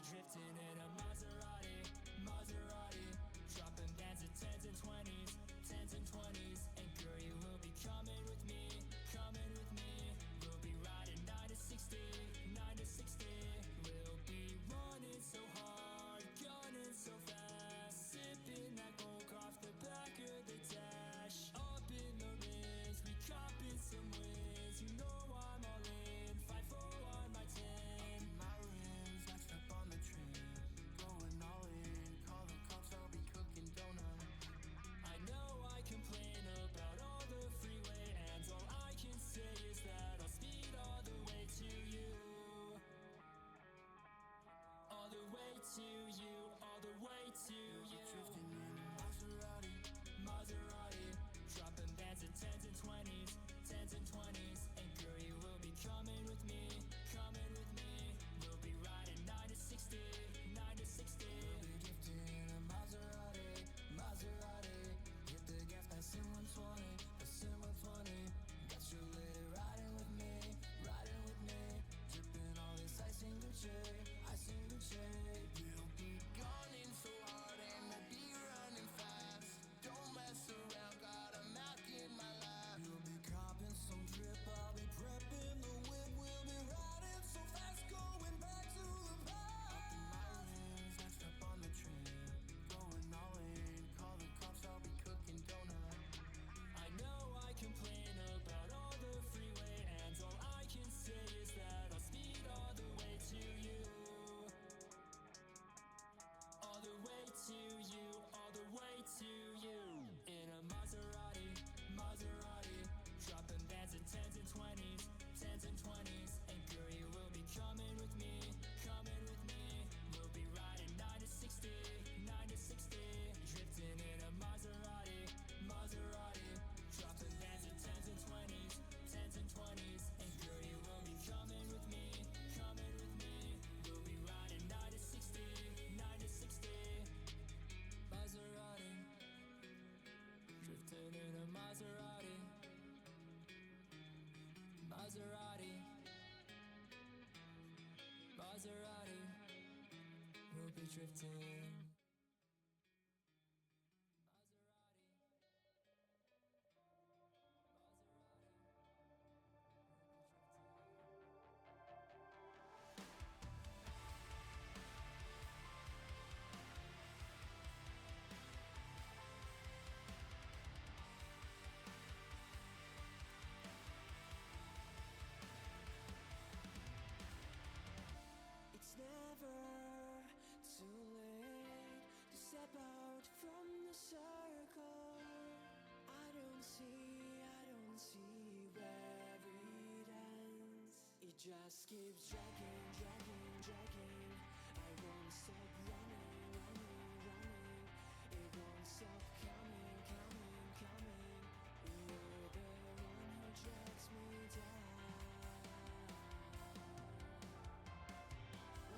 Drifting in a Maserati, Maserati. Dropping bands of 10s and 20s, 10s and 20s. And girl, you will be coming with me, coming with me. We'll be riding 9 to 60, 9 to 60. We'll be running so hard, gunning so fast. Sipping that coke off the back of the dash. Up in the rigs, we copping some wins. You know I'm all in, 5-4 on my 10. Up my rims, next up on the train. Going all in, call the cops, I'll be cooking donuts. I know I complain about all the freeway ends. All I can say is that I'll speed all the way to you. All the way to you, all the way to you. Drifting in a Maserati, Maserati. Dropping bands of 10s and 20s, 10s and 20s. And girl, you will be coming with me, coming with me. We'll be riding 9 to 60, 9 to 60. we'll be drifting in a Maserati, Maserati. Hit the gas, passing 120, passing 120. Got you lady riding with me, riding with me. Dripping all this ice in Gucci, ice in Gucci. We'll be gunning so hard and we'll be running fast. Don't mess around, got a Mac in my lap. You'll be copping some drip, I'll be prepping the whip. We'll be riding so fast, going back to the past. Up in my rims, next up on the train. Going all in, call the cops, I'll be cooking donuts. I know I complain about all the freeway ends. All I can say is that I'll speed all the way to you. All the way to you, all the way to you. In a Maserati, Maserati. Dropping bands of 10s and 20s, 10s and 20s. And girl, you will be coming with me, coming with me. We'll be riding 9 to 60, 9 to 60. Drifting in a Maserati, Maserati. Dropping bands of 10s and 20s, 10s and 20s. And girl, you will be coming with me, coming with me. We'll be riding 9 to 60, 9 to 60. Maserati. Drifting in a Maserati, Maserati, Maserati. We'll be drifting. Maserati, Maserati. We'll be drifting. It's never too late to step out from the circle. I don't see where it ends. It just keeps dragging, dragging, dragging. I won't stop running, running, running. It won't stop coming, coming, coming. You're the one who drags me down.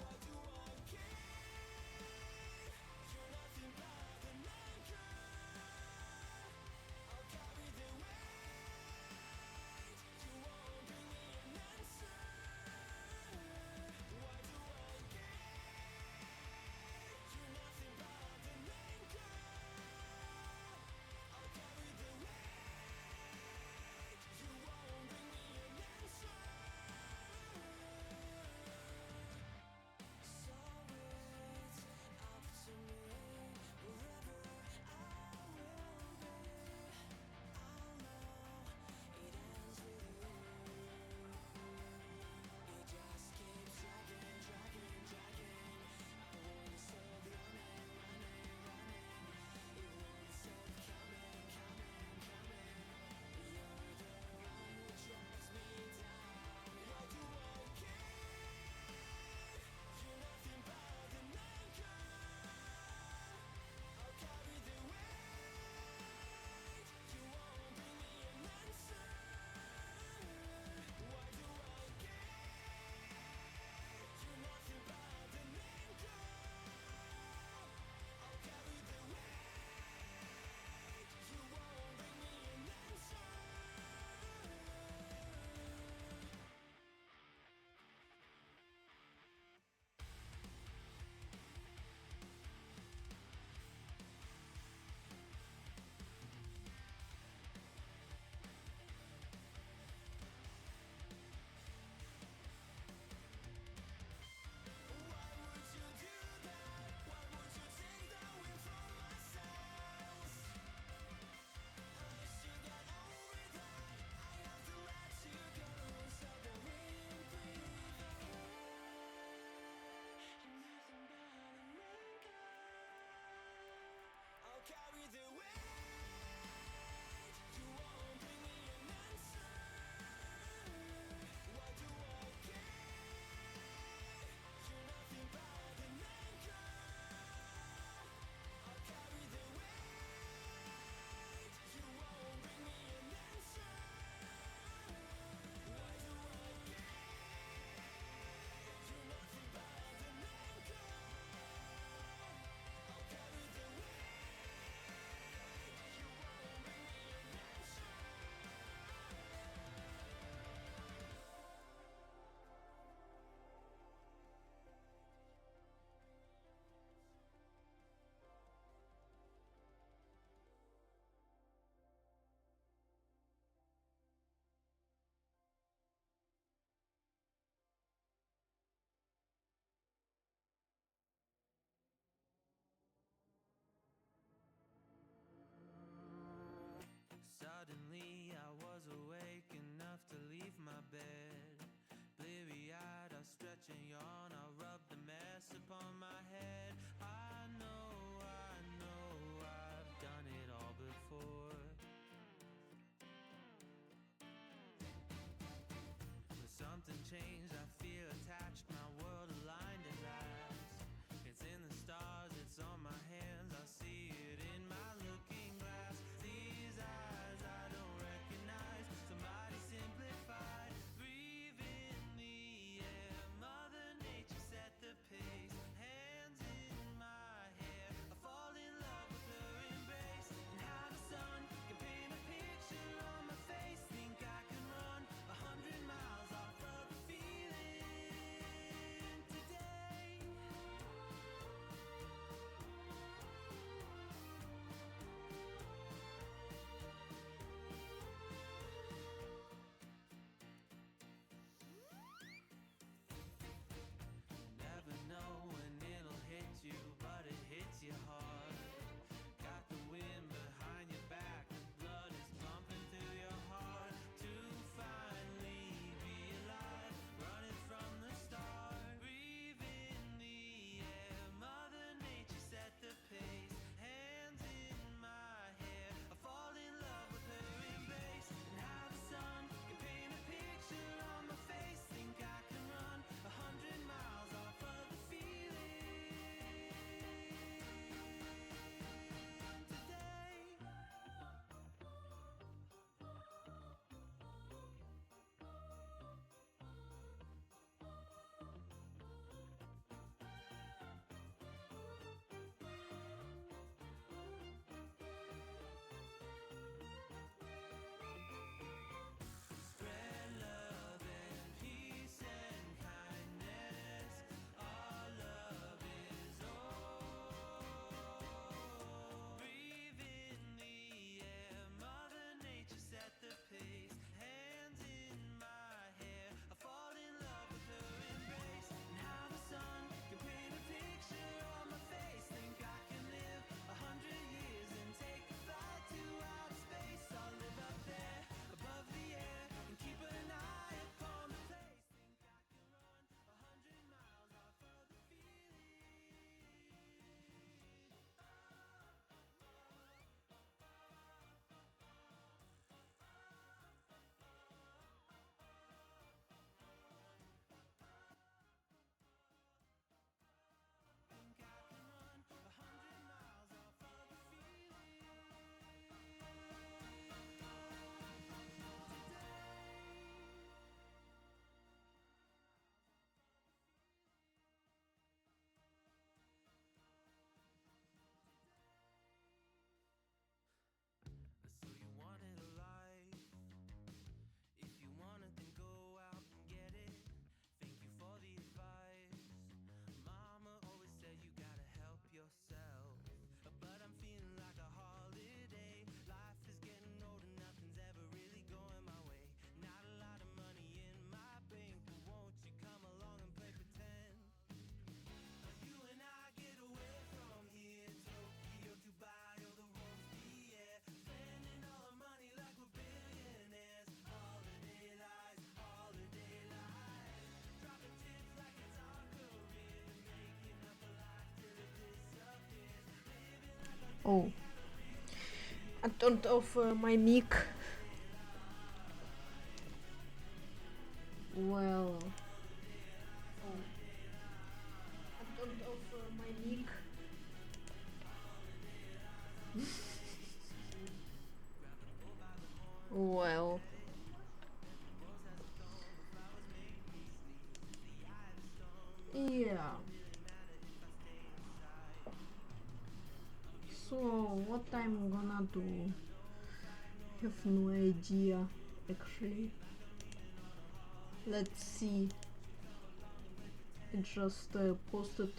Why do I care? You're nothing but an anchor. I'll carry the weight. You won't bring me an answer. Why do I care? You're nothing but an anchor. me, I was awake enough to leave my bed. Bleary-eyed, I stretch and yawn, I rub the mess upon my head. I know I've done it all before. But something changed, I feel attached, my world aligned at last. It's in the stars, it's on my hands, I see it in my looking glass. These eyes I don't recognize, somebody simplified. Breathe in the air, Mother Nature set the pace. Hands in my hair, I fall in love with her embrace. And how the sun can paint a picture on my face. Think I can run 100 miles off of the feeling today. Never know when it'll hit you, but it hits you hard. Got the wind behind your back, the blood is pumping through your heart. To finally be alive, running from the start. Breathe in the air, Mother Nature set the pace. Hands in my hair, I fall in love with her embrace. And how the sun can paint a picture on my face. Think I can run 100 miles off of the feeling today. Spread love and peace and kindness. Our love is all. Breathe in the air, Mother Nature set the pace. Hands in my hair, I fall in love with her embrace. And how the sun can paint a picture on my face. Think I can live 100 years and take a flight to outer space. I'll live up there above the air and keep an eye upon the place. Think I can run 100 miles off of the feeling. Think I can run 100 miles off of the feeling today. So you wanted a life. If you want it, then go out and get it. Thank you for the advice. Mama always said you gotta help yourself. But I'm feeling like a holiday. Life is getting old and nothing's ever really going my way. Not a lot of money in my bank, but won't you come along and play pretend? You and I get away from here. Tokyo, Dubai, or the roads, the air. Spending all our money like we're billionaires. Holiday lies, holiday lies. Dropping tips like it's our career. Making up a life till it disappears. Living like a Oh, I turned off my mic. Well, I turned off my mic. Well, yeah. So what I'm gonna do? Have no idea actually. Let's see. I just posted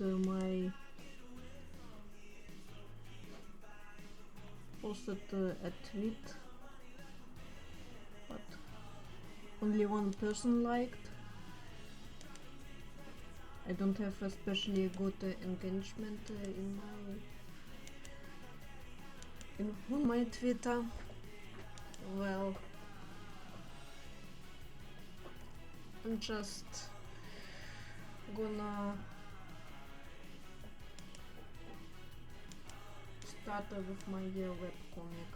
a tweet, but only one person liked. I don't have especially good engagement on my Twitter. Well, I'm just gonna start with my webcomic.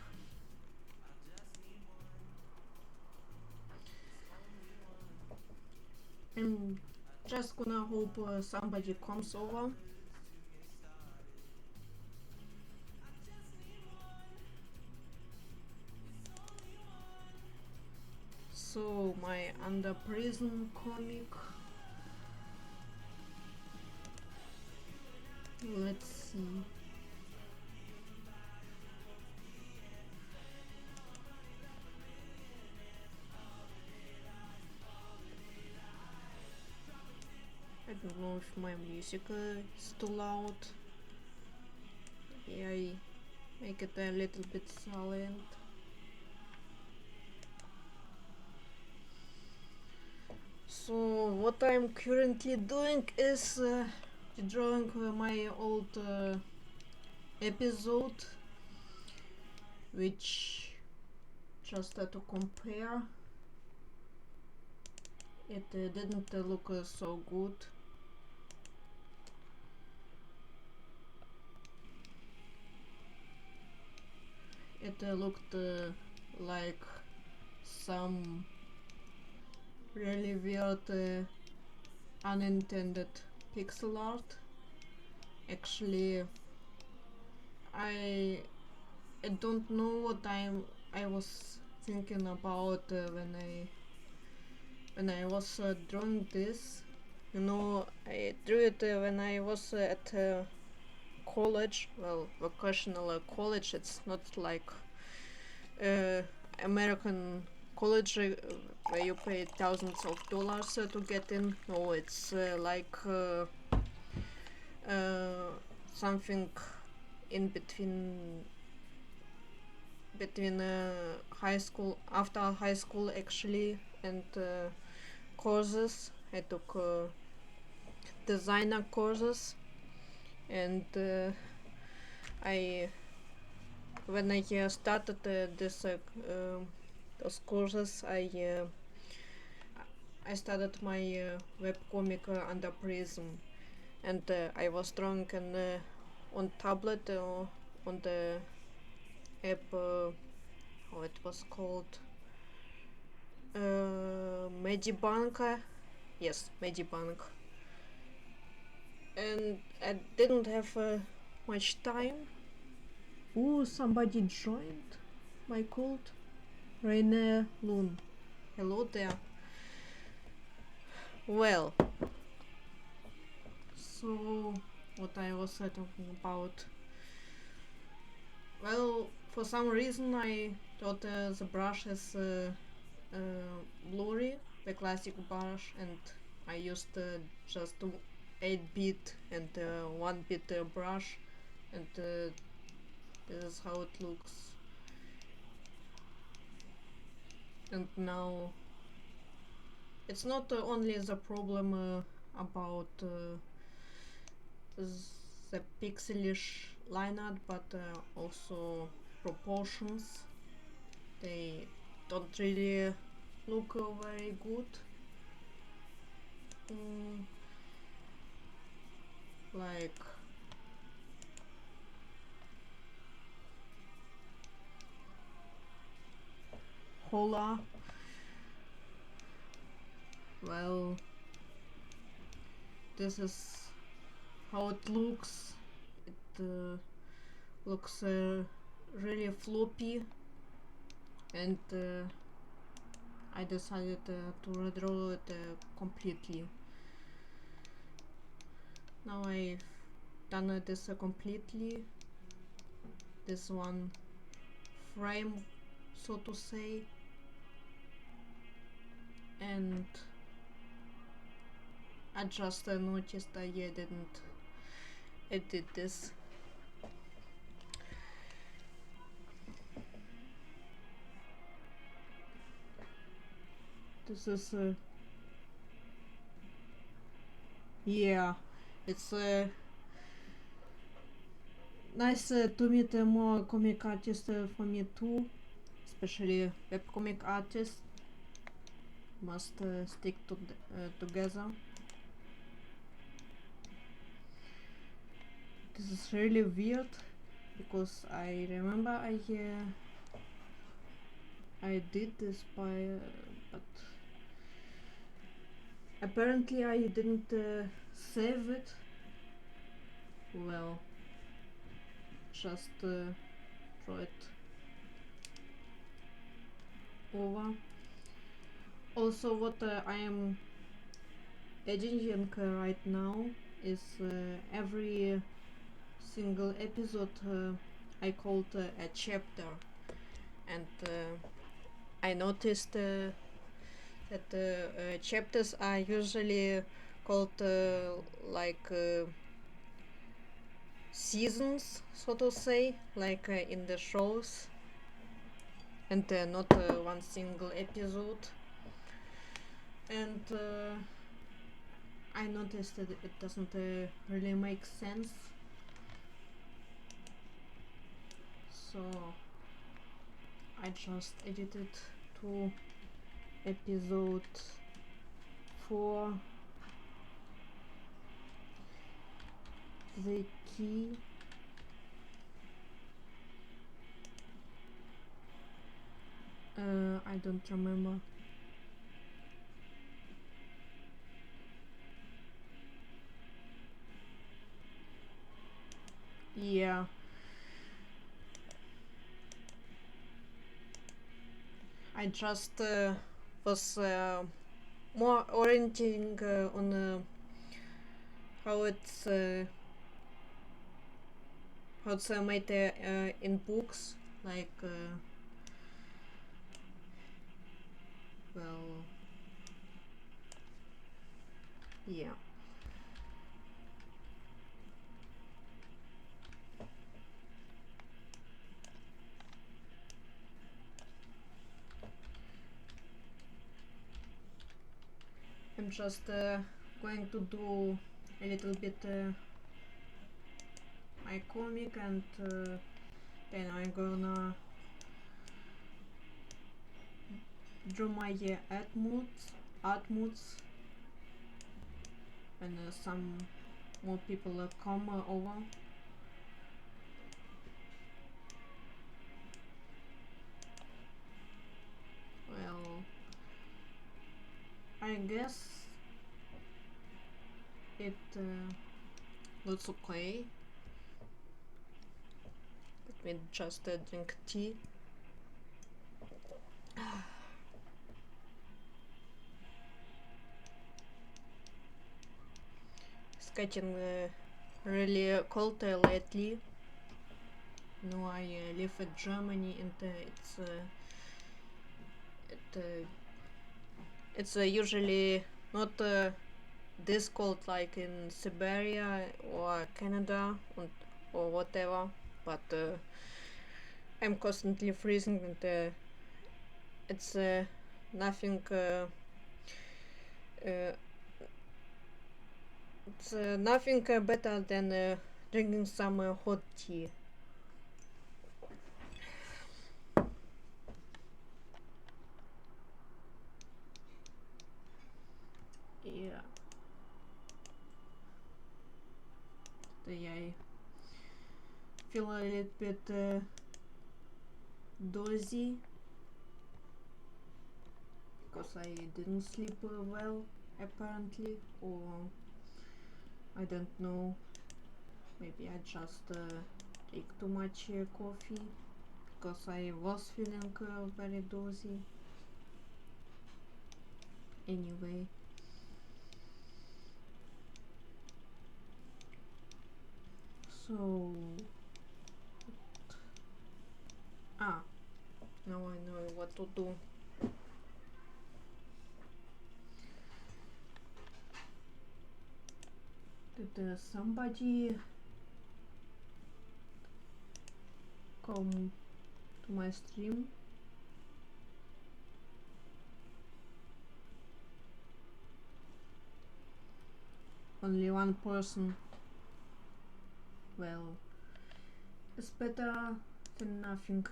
I'm just gonna hope somebody comes over. So my under prison comic. Let's see. I don't know if my music is too loud. Yeah, I make it a little bit silent. So what I'm currently doing is drawing my old episode, which just to compare, it didn't look so good. It looked like some really weird unintended pixel art. Actually, I I don't know what I was thinking about when I was drawing this. You know, I drew it when I was at college. Well, vocational college. It's not like uh, American college where you pay thousands of dollars to get in. No, it's like something in between high school, after high school actually, and courses. I took designer courses, and I when I started those courses, I started my webcomic under Prism, and I was drawing on tablet on the app. How it was called? Medibank. Yes, Medibank. And I didn't have much time. Ooh, somebody joined my cult. Rainer Loon. Hello there. Well, so what I was talking about. Well, for some reason I thought the brush is blurry, the classic brush, and I used just 8-bit and 1-bit brush, and this is how it looks. And now it's not only the problem about the pixelish line art, but also proportions. They don't really look very good. Like Hola. Well, this is how it looks. It looks really floppy, and I decided to redraw it completely. Now I've done this completely. This one frame, so to say, and I just noticed I didn't edit this. This is yeah, it's nice to meet more comic artists for me too. especially webcomic artists, must stick together. This is really weird because I remember I did this but apparently I didn't save it. Well, just throw it over. Also, what I am editing right now is every single episode I called a chapter, and I noticed that chapters are usually called seasons, so to say, like in the shows, and not one single episode. And I noticed that it doesn't really make sense, so I just edited to episode 4, the key. I don't remember. Yeah. I just was more orienting on how it's made in books, like well, yeah. I'm just going to do a little bit my comic, and then I'm gonna draw my artmoots, and some more people come over. Well, I guess it looks okay. Let me just drink tea. It's getting really cold lately. No, I live in Germany, and it's usually not this cold like in Siberia or Canada or whatever, but I'm constantly freezing, and it's nothing. It's nothing better than drinking some hot tea. Yeah. I feel a little bit dozy because I didn't sleep well, apparently, or I don't know. Maybe I just take too much coffee because I was feeling very dozy. Anyway. So. Now I know what to do. Did somebody come to my stream? Only one person. Well, it's better than nothing.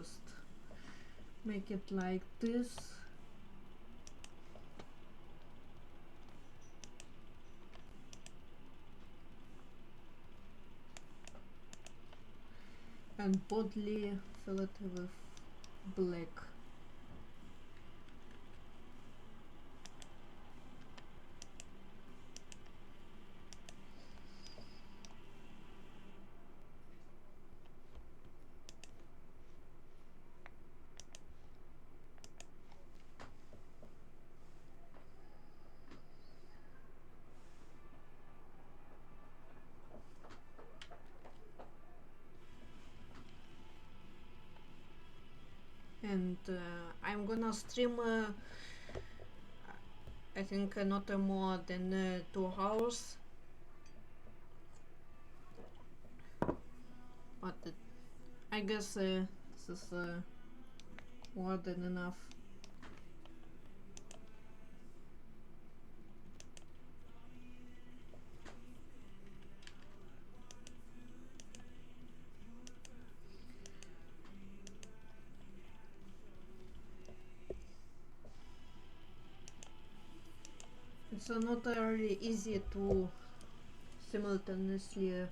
just make it like this. And boldly fill it with black. And I'm gonna stream I think not more than 2 hours, but I guess this is more than enough. It's not really easy to simultaneously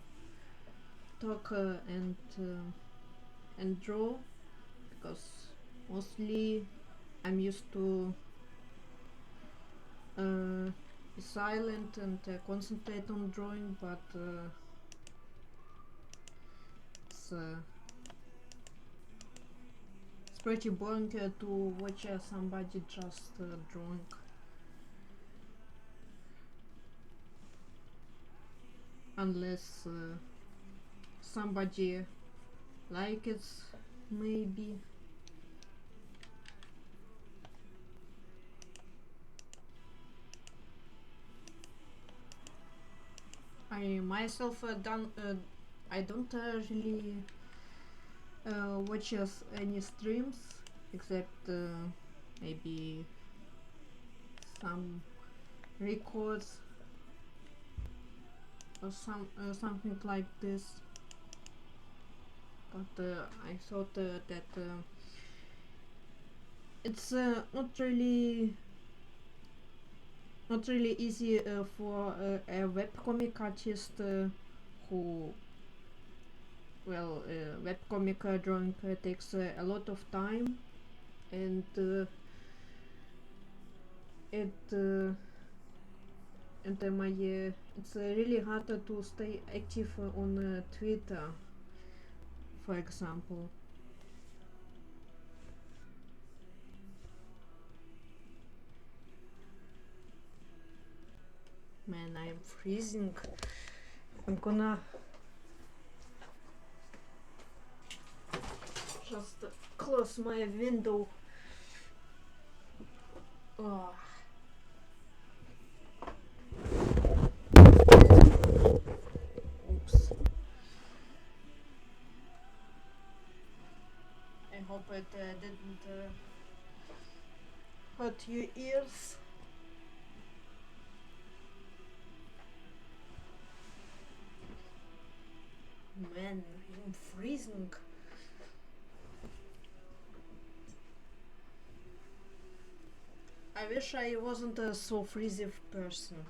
talk and draw, because mostly I'm used to be silent and concentrate on drawing, but it's pretty boring to watch somebody just drawing. Unless somebody like it, maybe. I myself I don't really watch any streams, except maybe some records or something like this. But I thought that it's not really easy for a webcomic artist who, well, webcomic drawing takes a lot of time, and it's really hard to stay active on Twitter, for example. Man, I'm freezing. I'm gonna just close my window. Oh. Oops. I hope it didn't hurt your ears. Man, I'm freezing. I wish I wasn't a so freezy person,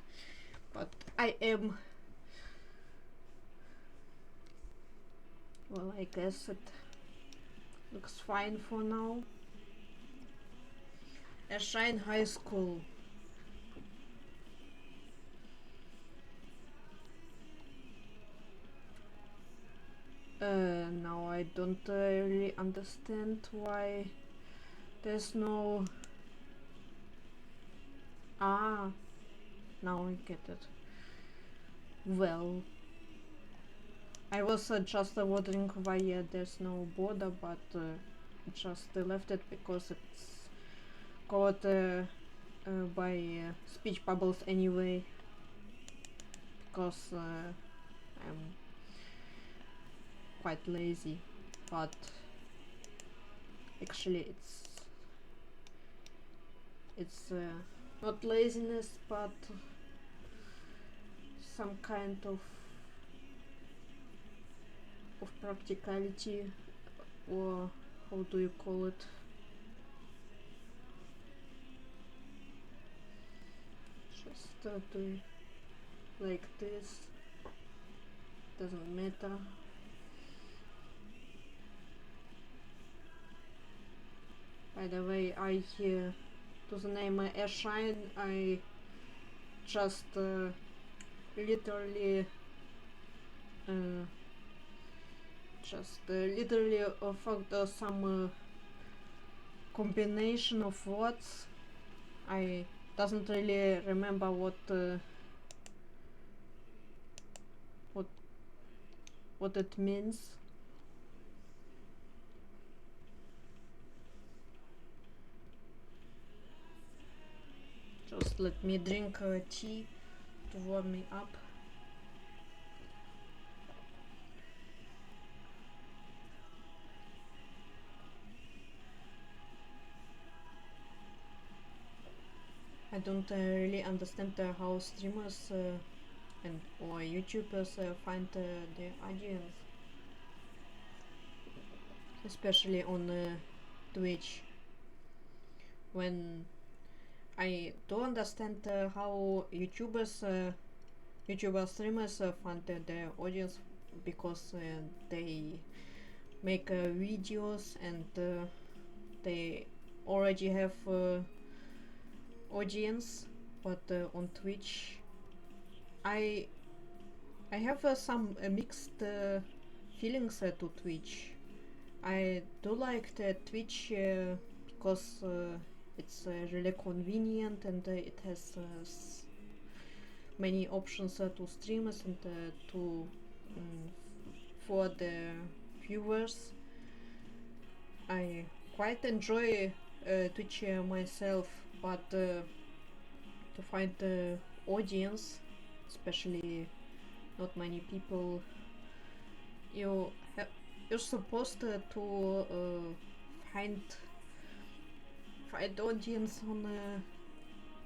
but I am. Well, I guess it looks fine for now. A Shine High School. Now I don't really understand why there's no... Ah, now I get it. Well, I was just wondering why there's no border, but just left it because it's covered by speech bubbles anyway, because I'm quite lazy, but actually it's not laziness, but some kind of practicality, or how do you call it? Just do it like this. Doesn't matter. By the way, to the name Ashine, I just literally found some combination of words. I doesn't really remember what it means. Just let me drink tea to warm me up. I don't really understand how streamers and or YouTubers find their audience, especially on Twitch. When I do understand how YouTuber streamers find their audience because they make videos and they already have audience, but on Twitch I have some mixed feelings to Twitch. I do like the Twitch because it's really convenient and it has many options to streamers and to for the viewers. I quite enjoy Twitch myself, but to find the audience, especially not many people, you're supposed to find audience on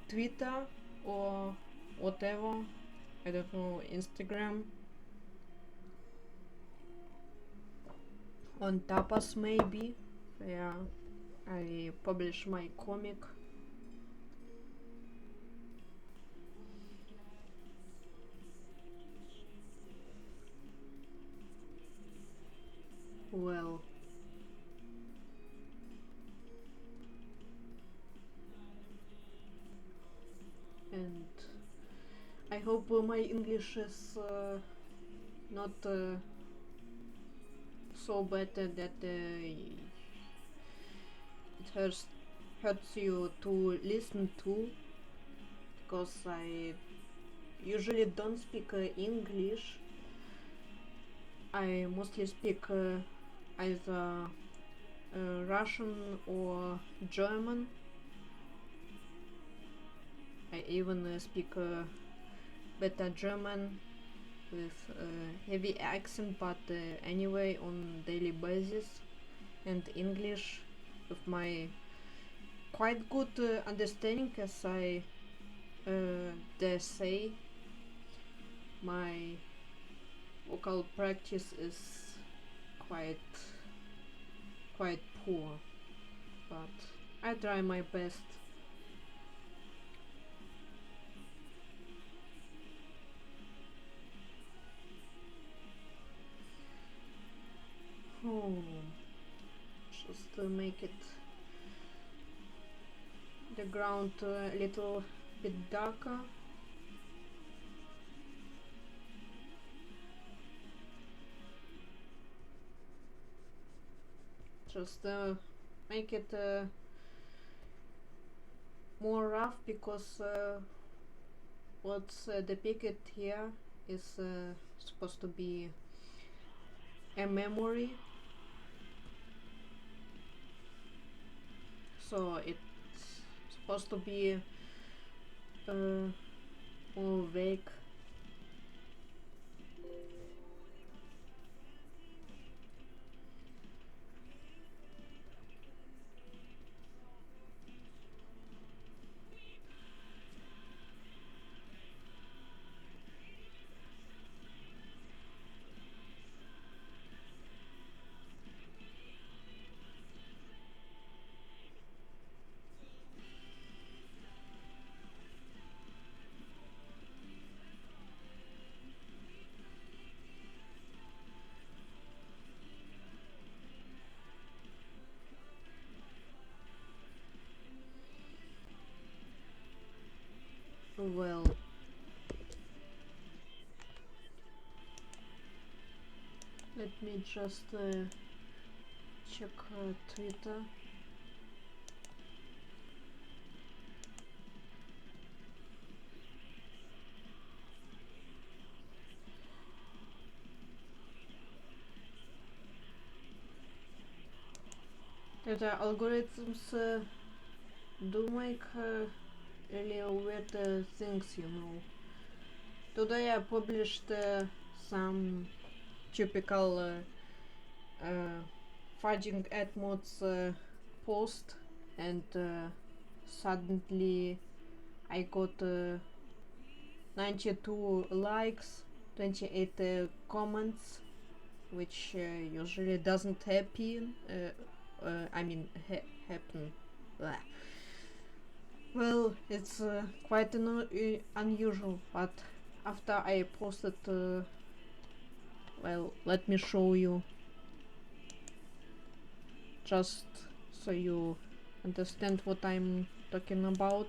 Twitter or whatever. I don't know, Instagram, on Tapas maybe. Yeah, I publish my comic. Well, and I hope my English is not so bad that it hurts you to listen to, because I usually don't speak English. I mostly speak either Russian or German. I even speak better German with heavy accent, but anyway on daily basis, and English with my quite good understanding, as I dare say. My vocal practice is quite poor, but I try my best. Oh, just to make it the ground a little bit darker. Just make it more rough, because what's depicted here is supposed to be a memory, so it's supposed to be more vague. Well, let me just check Twitter. The algorithms do make really weird things, you know. Today I published some typical fudging artmoots post, and suddenly I got 92 likes, 28 comments, which usually doesn't happen. Happen. Blah. Well, it's quite unusual, but after I posted, well, let me show you, just so you understand what I'm talking about.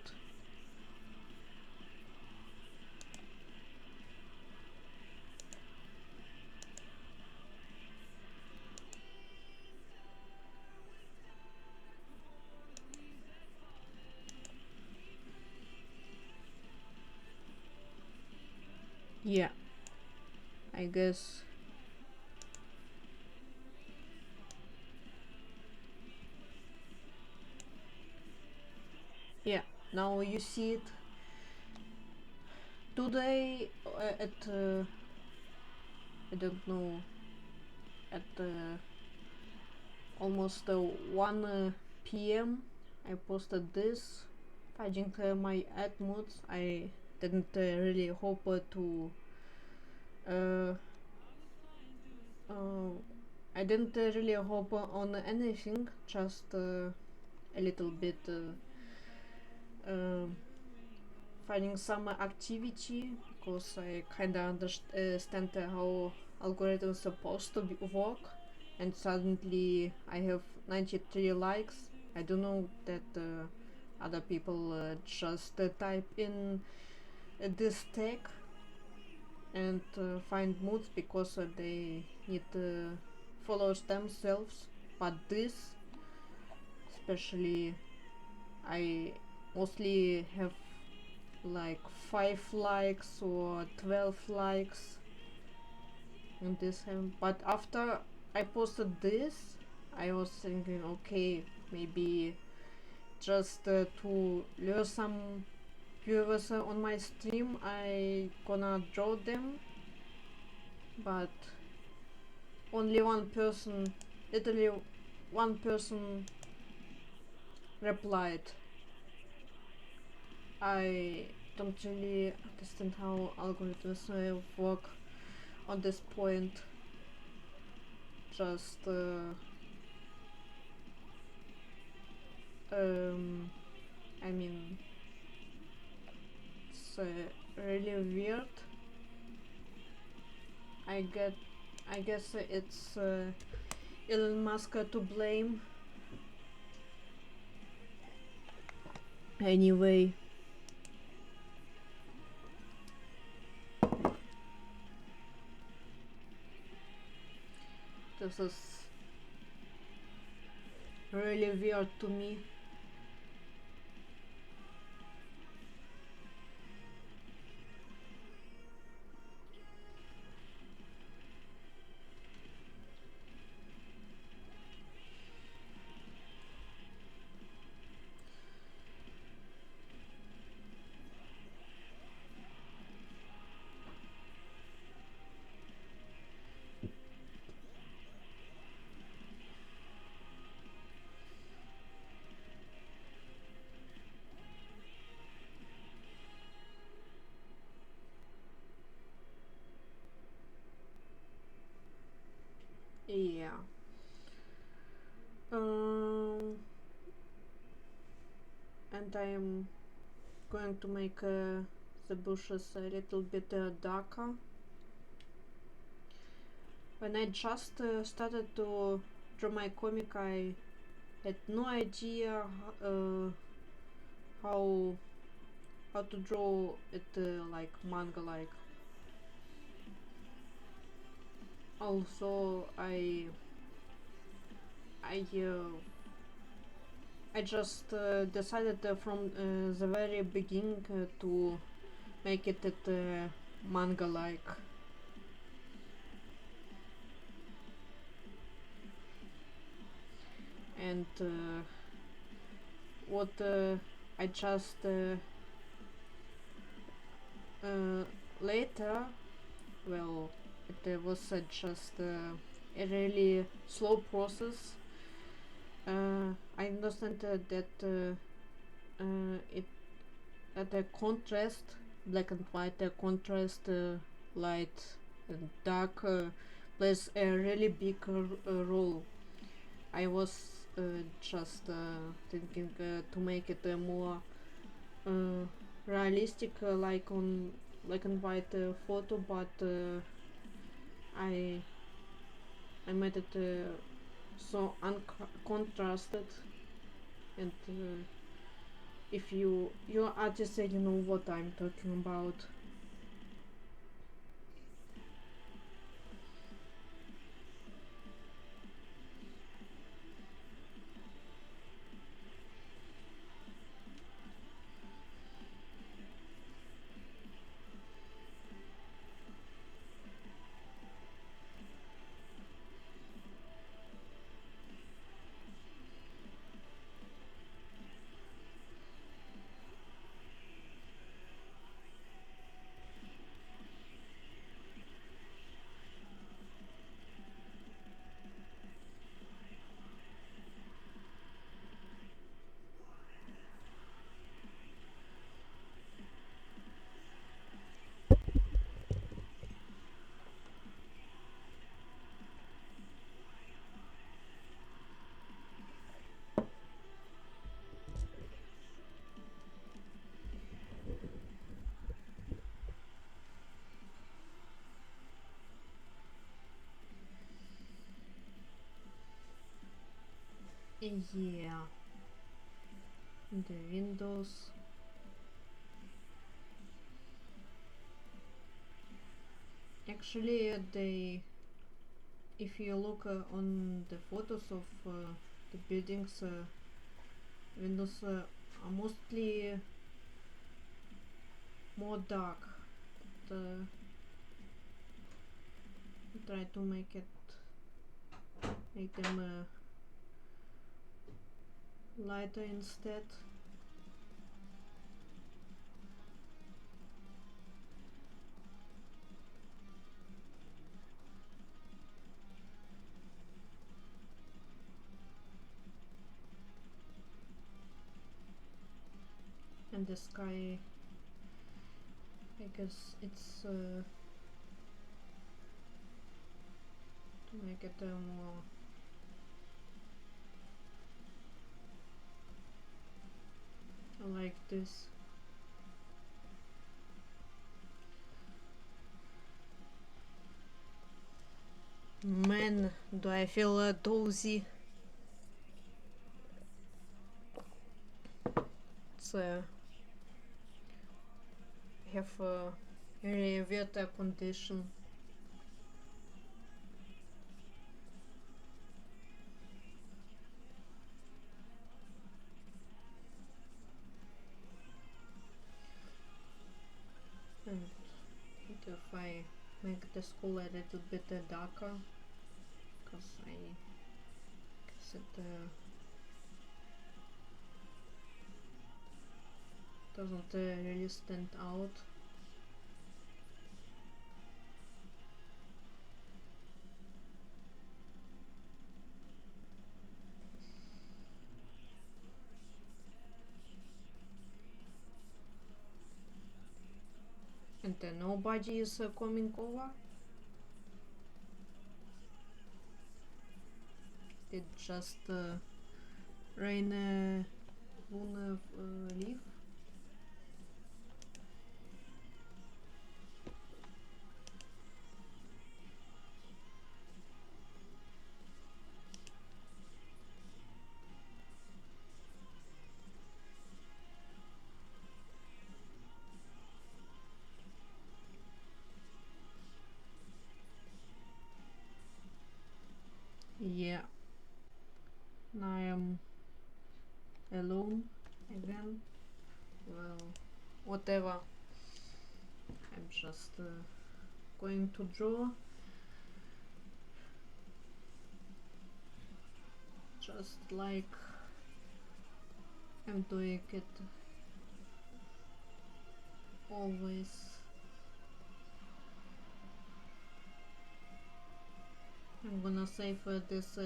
Yeah, I guess. Yeah, now you see it. Today at I don't know, at almost 1 p.m. I posted this, finding my ad moods. I didn't really hope to uh, uh, I didn't really hope on anything, just a little bit finding some activity, because I kinda understand how algorithms supposed to work, and suddenly I have 93 likes. I don't know that other people just type in this tag and find moods because they need followers themselves, but this especially, I mostly have like 5 likes or 12 likes in this but after I posted this, I was thinking, okay, maybe just to lure some viewers on my stream, I gonna draw them, but only one person, literally one person replied. I don't really understand how algorithms work on this point. Just I mean, it's really weird. I guess it's Elon Musk to blame. Anyway, this is really weird to me. Yeah. And I'm going to make the bushes a little bit darker. When I just started to draw my comic, I had no idea how how to draw it like manga like. Also I I just decided from the very beginning to make it manga like. And what I just uh, later, well, it was just a really slow process. I understand that it at a contrast, black and white, contrast, light and dark plays a really big role. I was just thinking to make it more uh, realistic, like on black and white photo, but I I made it so uncontrasted. And if you're artist, you know what I'm talking about. Yeah, the windows. Actually, they, if you look on the photos of the buildings, windows are mostly more dark. But, try to make them lighter instead. And the sky, I guess it's to make it more like this. Man, do I feel dozy. It's have a really weird condition. And if I make the school a little bit darker, because I guess it doesn't really stand out. And nobody is coming over. Did just rain won't leave. again. Well, whatever. I'm just going to draw. Just like I'm doing it always. I'm gonna save this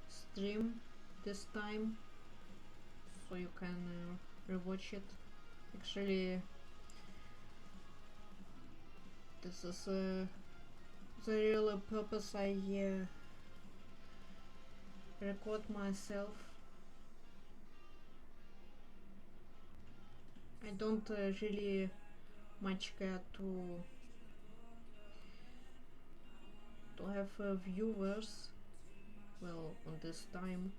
stream this time so you can rewatch it. Actually, this is the real purpose I record myself. I don't really much care to have viewers, well, on this time,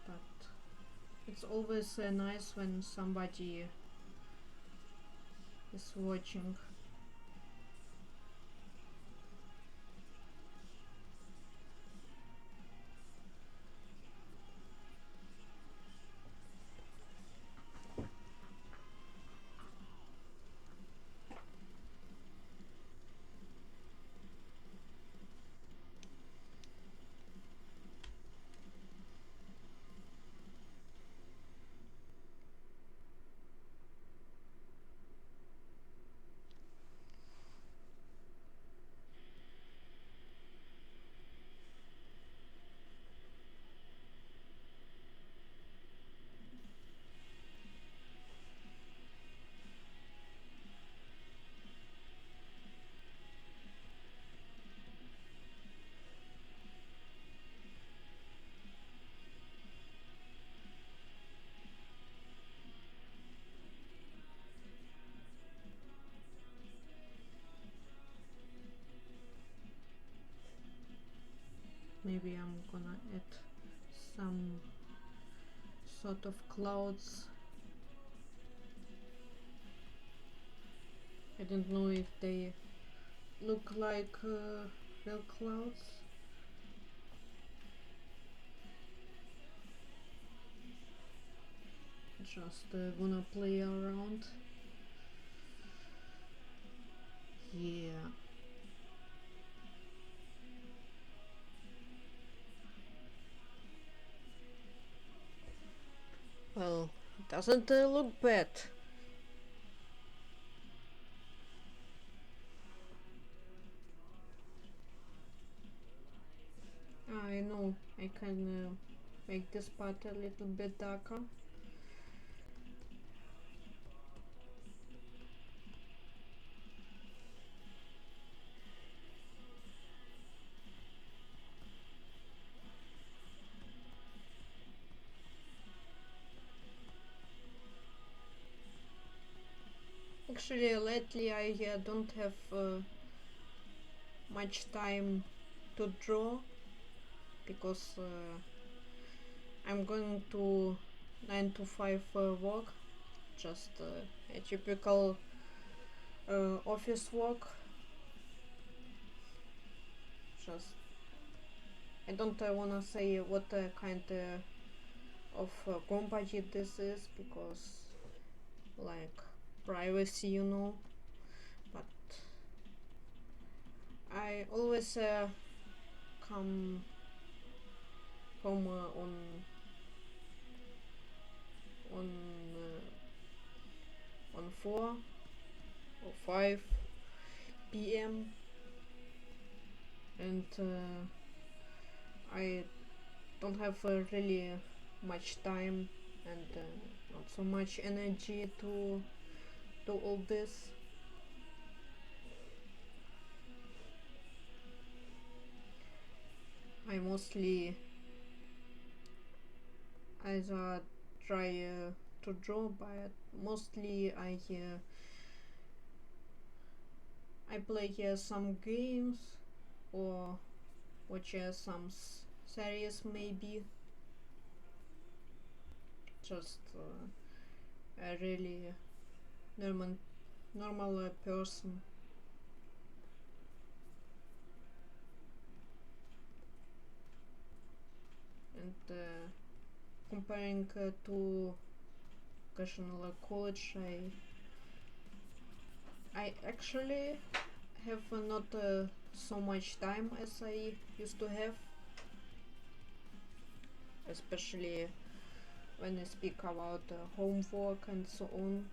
but it's always nice when somebody is watching. Maybe I'm gonna add some sort of clouds. I don't know if they look like real clouds. Just wanna play around. Yeah. Well, it doesn't look bad. I know I can make this part a little bit darker. Actually, lately I don't have much time to draw because I'm going to 9 to 5 work, just a typical office work. Just I don't wanna say what kind of company this is because like privacy, you know, but I always come home on on 4 or 5 p.m. and I don't have really much time and not so much energy to do all this. I mostly either try to draw, but mostly I play some games or watch some series maybe. Just a really normal person. And comparing to vocational college, I actually have not so much time as I used to have, especially when I speak about homework and so on.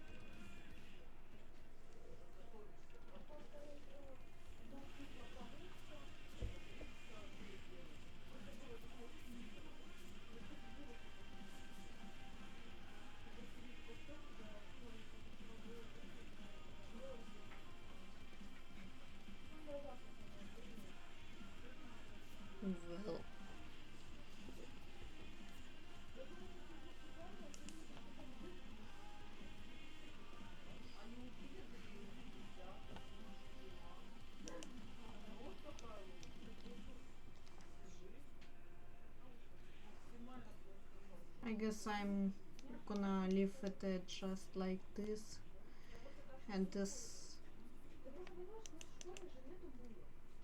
Well, I guess I'm gonna leave it just like this, and this,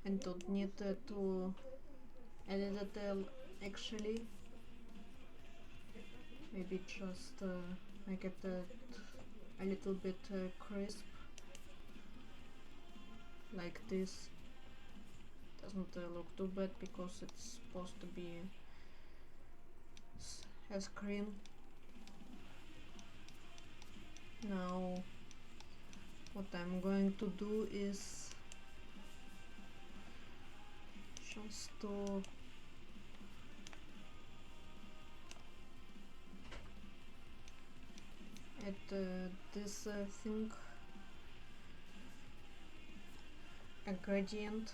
and don't need to edit it actually. Maybe just make it a little bit crisp like this. Doesn't look too bad because it's supposed to be a screen. Now what I'm going to do is just to add this thing, a gradient.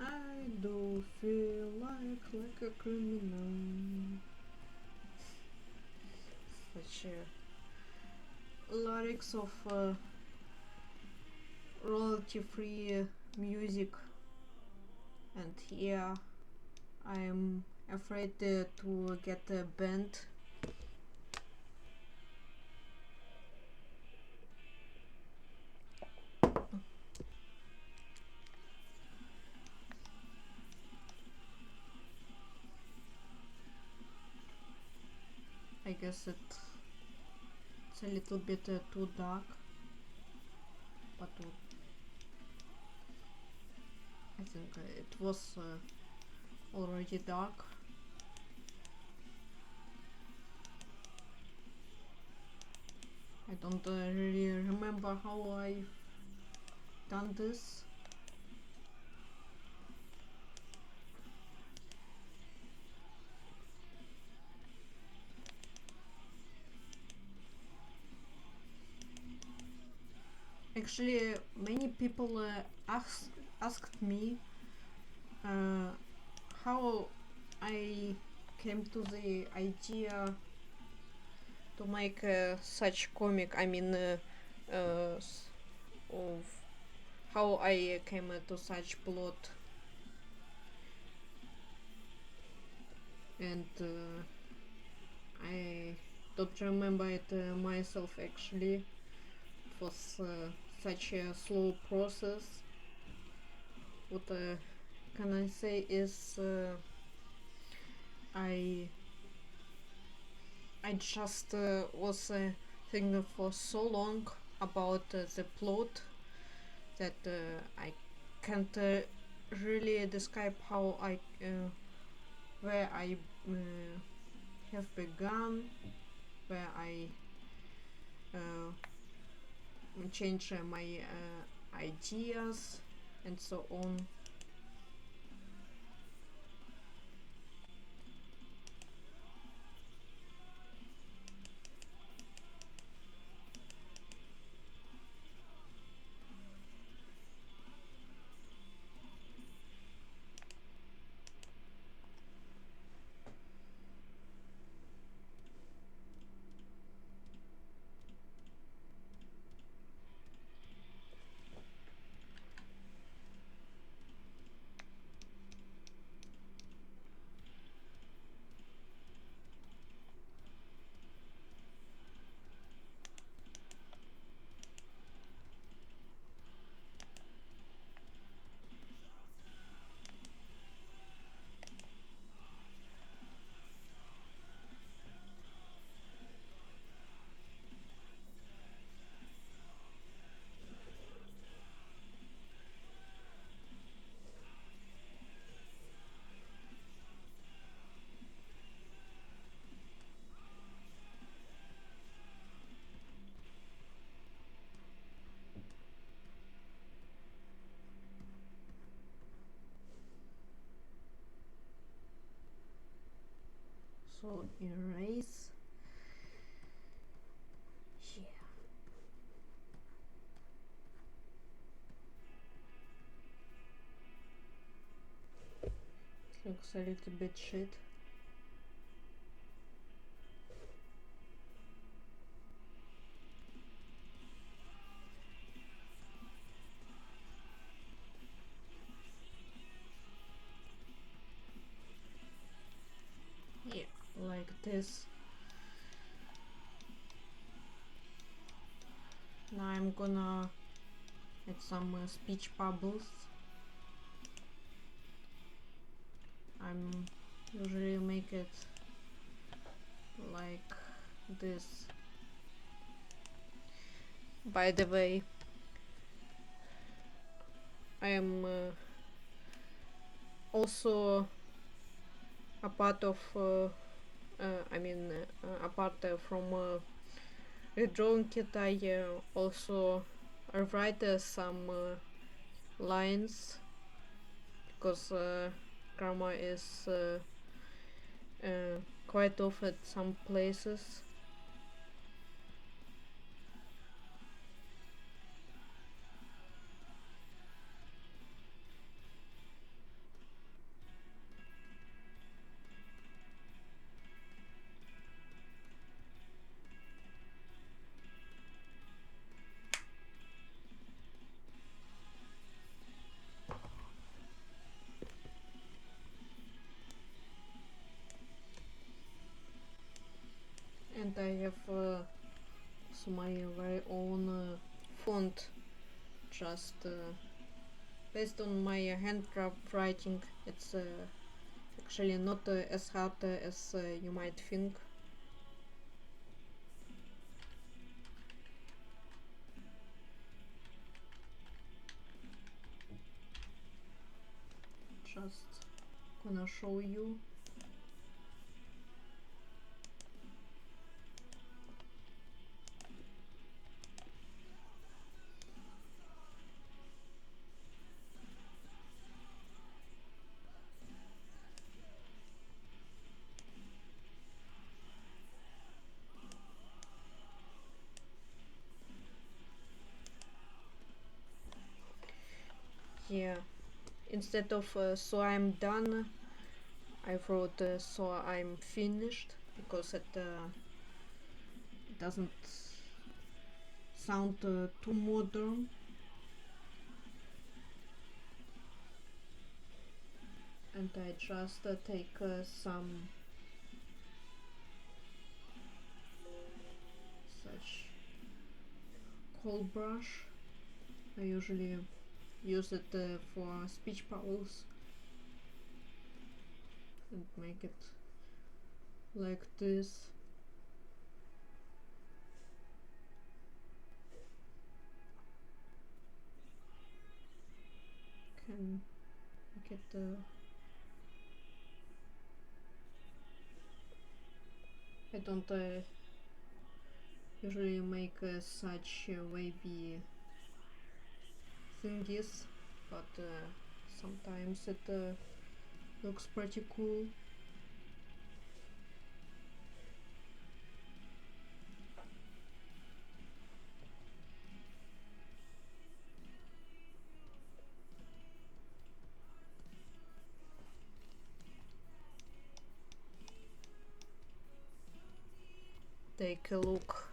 I do feel like a criminal. Such lyrics of royalty-free music, and yeah, I'm afraid to get banned. I guess it's a little bit too dark, but I think it was already dark. I don't really remember how I done this. Actually, many people asked me uh, how I came to the idea to make such comic. I mean, of how I came to such plot, and I don't remember it myself actually. It was such a slow process. What can I say is I I just was thinking for so long about the plot that I can't really describe how I where I have begun, where I change my ideas and so on. So erase. Yeah. Looks a little bit shit. Yeah, like this. Now I'm gonna add some speech bubbles. I'm usually make it like this. By the way, I am also a part of apart from drawing it, I also write some lines, because grammar is quite off at some places. And I have my very own font, just based on my handcraft writing. It's actually not as hard as you might think. Just gonna show you. Yeah, instead of so I'm done, I wrote so I'm finished, because it doesn't sound too modern. And I just take some such coal brush. I usually use it for speech bubbles, and make it like this. Can make it I don't usually make such wavy thingies, but sometimes it looks pretty cool. Take a look.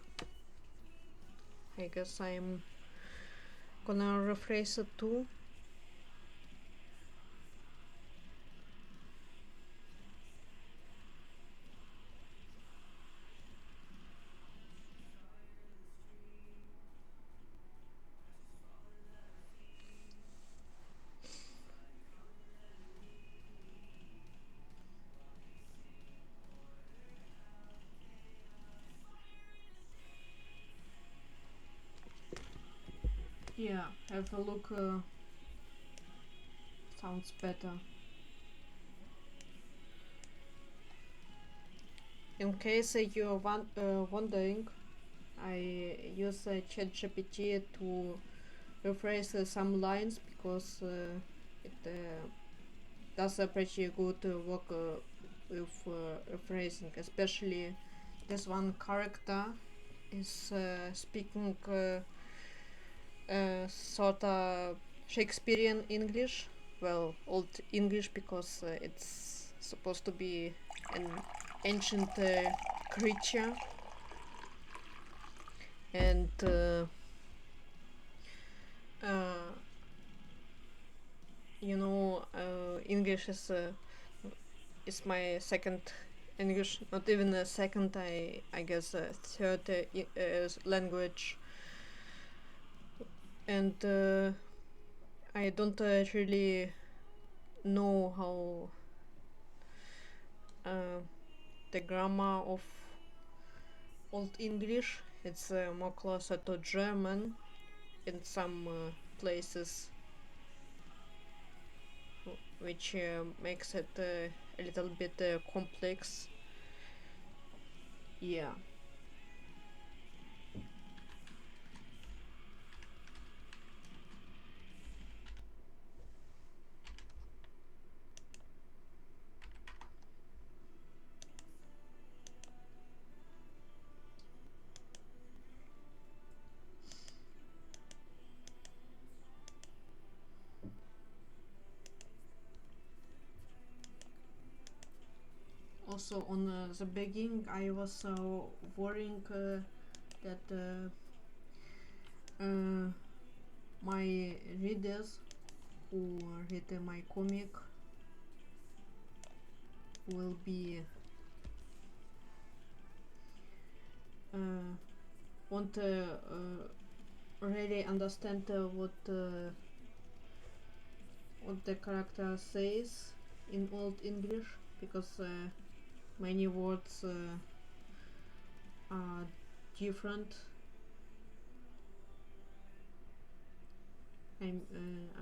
I guess I'm gonna rephrase it too. Yeah, have a look. Sounds better. In case you're wondering, I use ChatGPT to rephrase some lines because it does a pretty good work with rephrasing, especially this one character is speaking sort of Shakespearean English, well, Old English, because it's supposed to be an ancient creature, and uh, English is my second English, not even a second, I guess a third language, and I don't really know how the grammar of Old English. It's more closer to German in some places, which makes it a little bit complex. Yeah. Also, on the beginning, I was worrying that my readers who read my comic will be won't really understand what the character says in Old English, because many words are different. I'm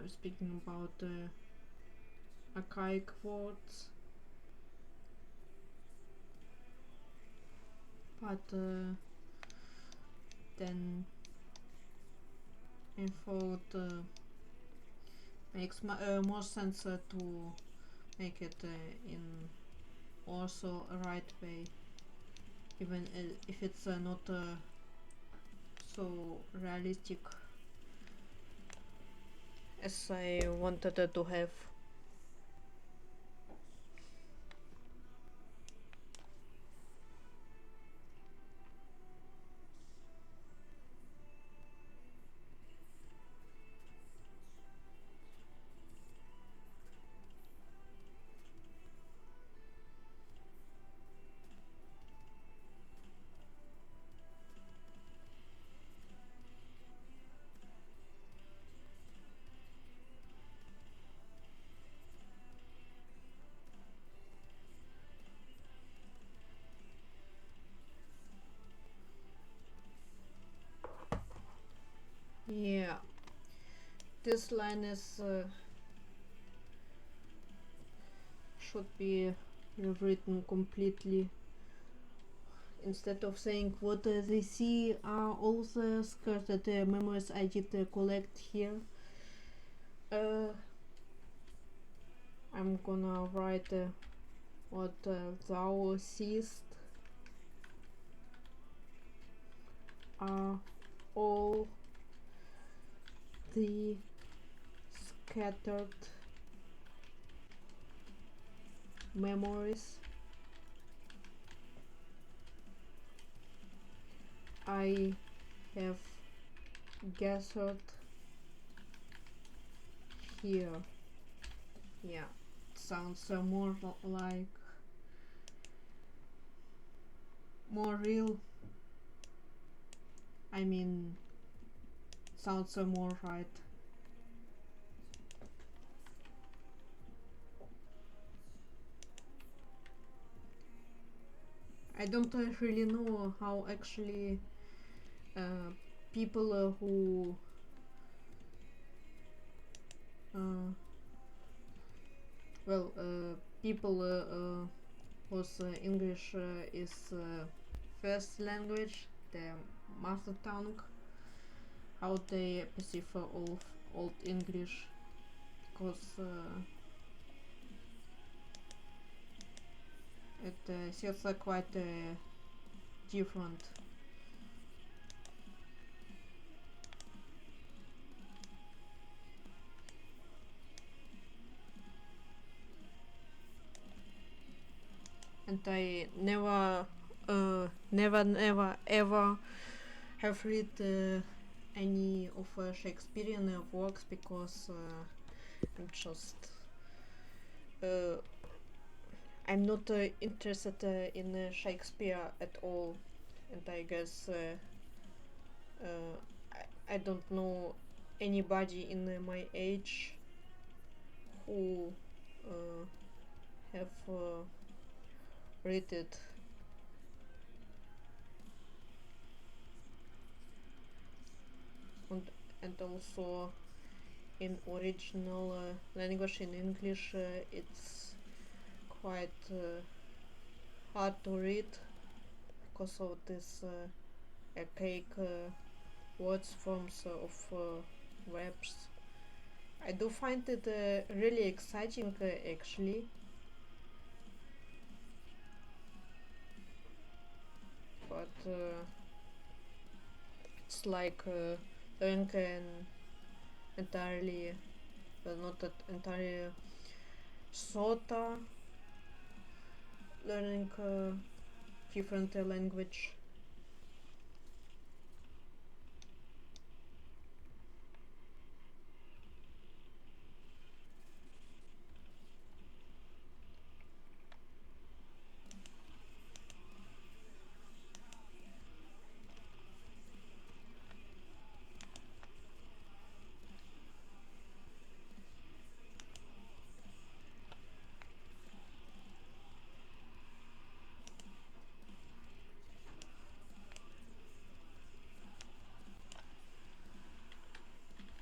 speaking about archaic words, but then I thought makes more sense to make it in also a right way, even if it's not so realistic as I wanted to have. Yeah, this line is should be rewritten completely instead of saying what they see are all the scattered memories I did collect here, I'm gonna write what thou seest are all the scattered memories I have gathered here. Yeah, sounds more like more real. I mean, sounds more right. I don't really know how actually people who uh, well people whose English is first language, their mother tongue, how they perceive old English, because it feels quite different. And I never ever have read any of Shakespearean works because I'm just uh, I'm not interested in Shakespeare at all, and I guess I don't know anybody in my age who have read it. and, and also in original language in English it's quite hard to read because of this archaic words forms of verbs. I do find it really exciting actually, but it's like learning an entirely, well, not that entirely, sorta learning different language.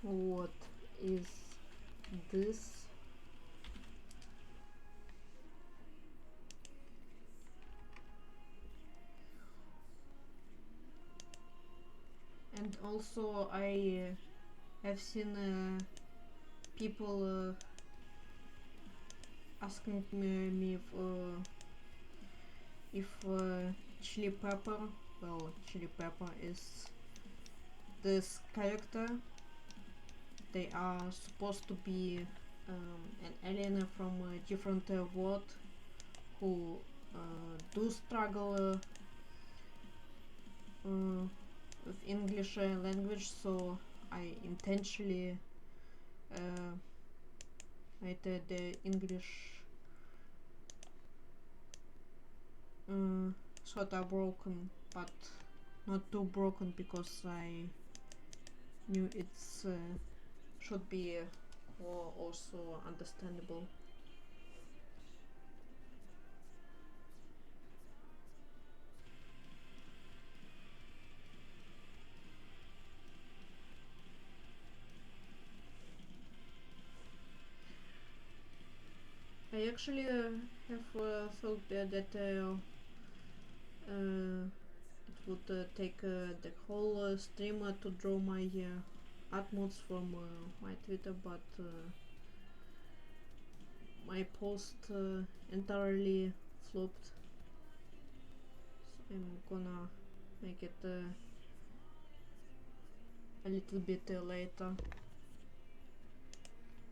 What is this? And also I have seen people asking me if chili pepper, well, chili pepper is this character. They are supposed to be an alien from a different world who do struggle with English language, so I intentionally made the English sort of broken, but not too broken because I knew it's should be more also understandable. I actually have thought that it would take the whole stream to draw my artmoots from my Twitter, but my post entirely flopped, so I'm gonna make it a little bit later,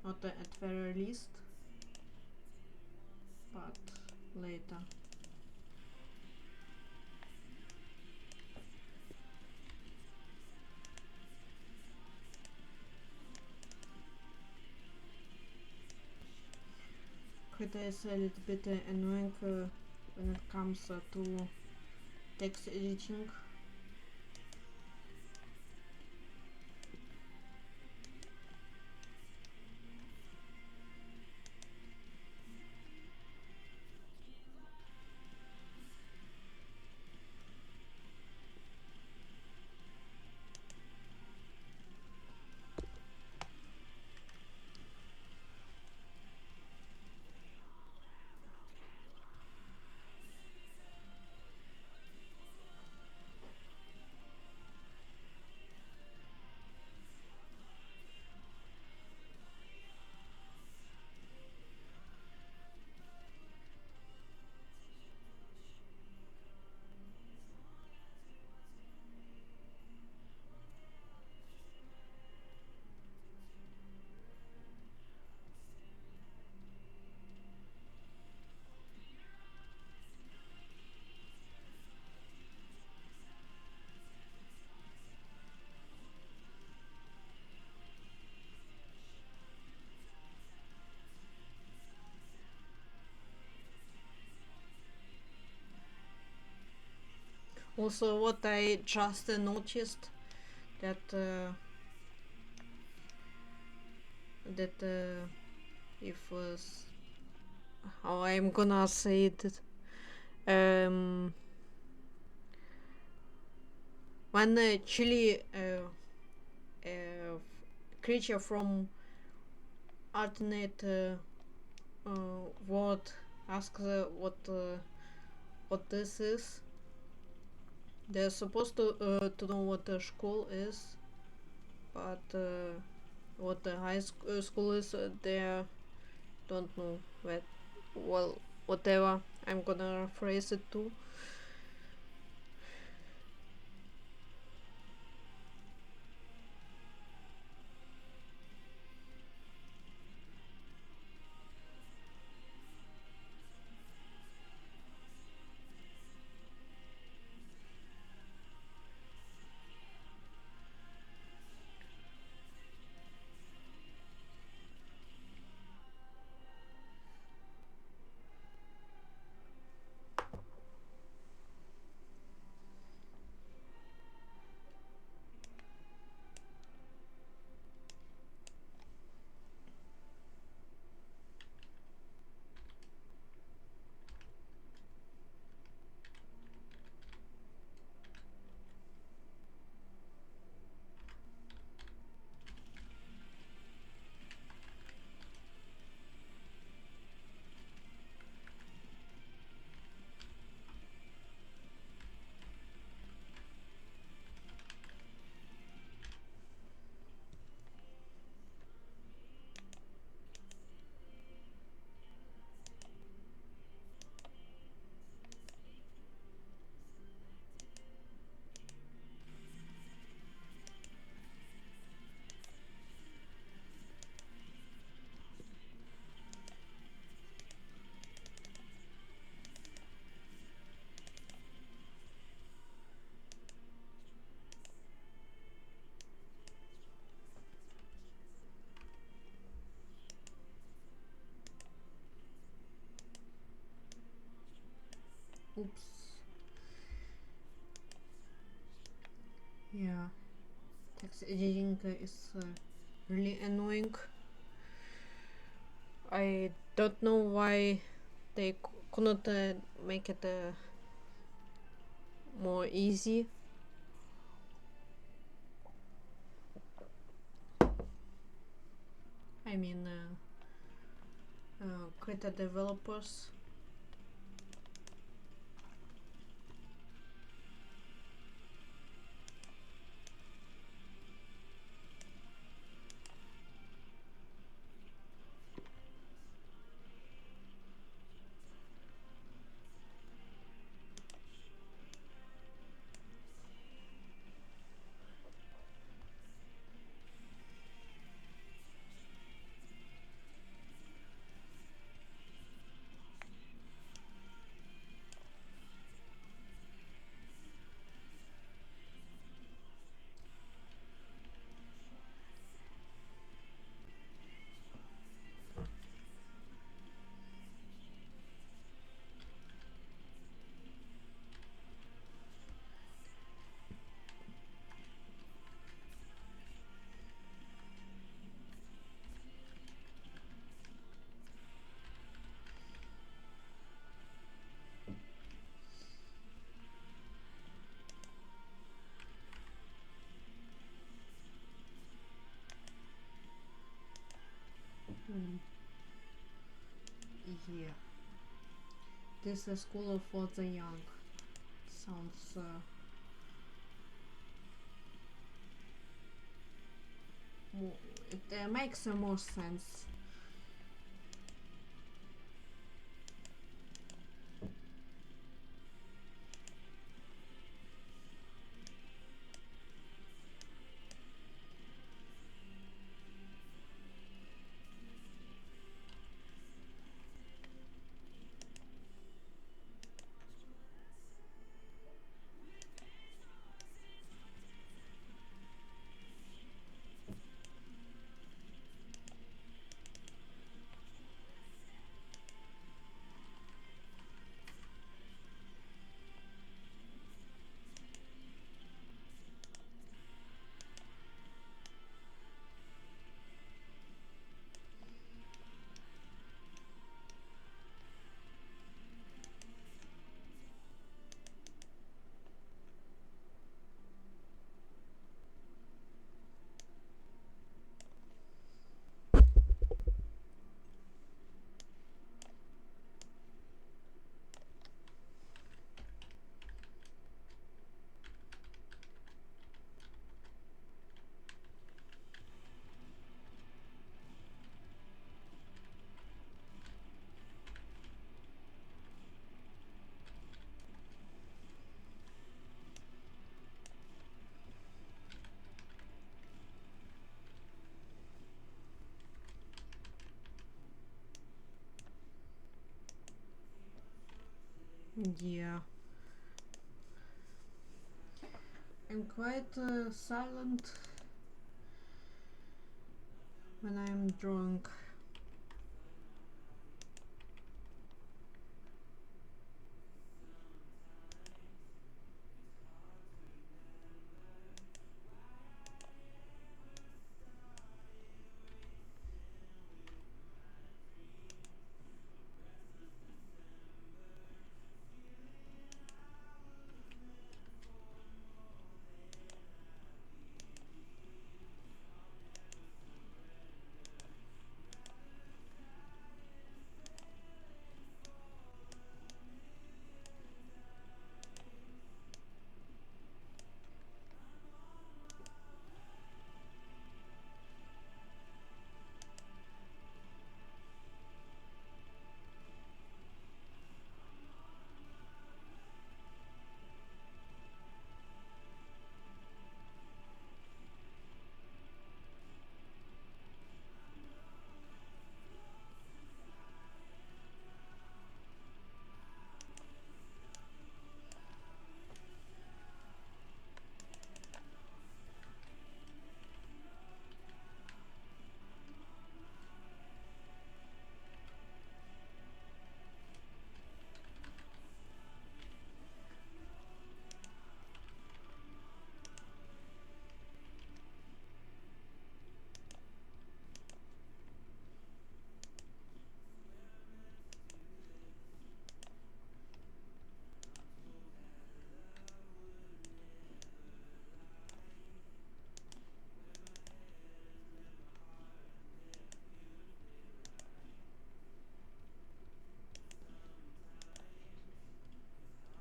not at very least, but later. Krita is a little bit annoying when it comes to text editing. Also, what I just noticed that if how I'm gonna say it, when Chili creature from alternate world asks what this is, they're supposed to know what the school is, but what the school is, they don't know. But well, whatever. I'm gonna phrase it too. Oops. Yeah, text editing is really annoying. I don't know why they couldn't make it more easy. I mean, Krita developers. Mm. Yeah. This is school for the young. Sounds more, it makes more sense. Yeah. I'm quite silent when I'm drawing.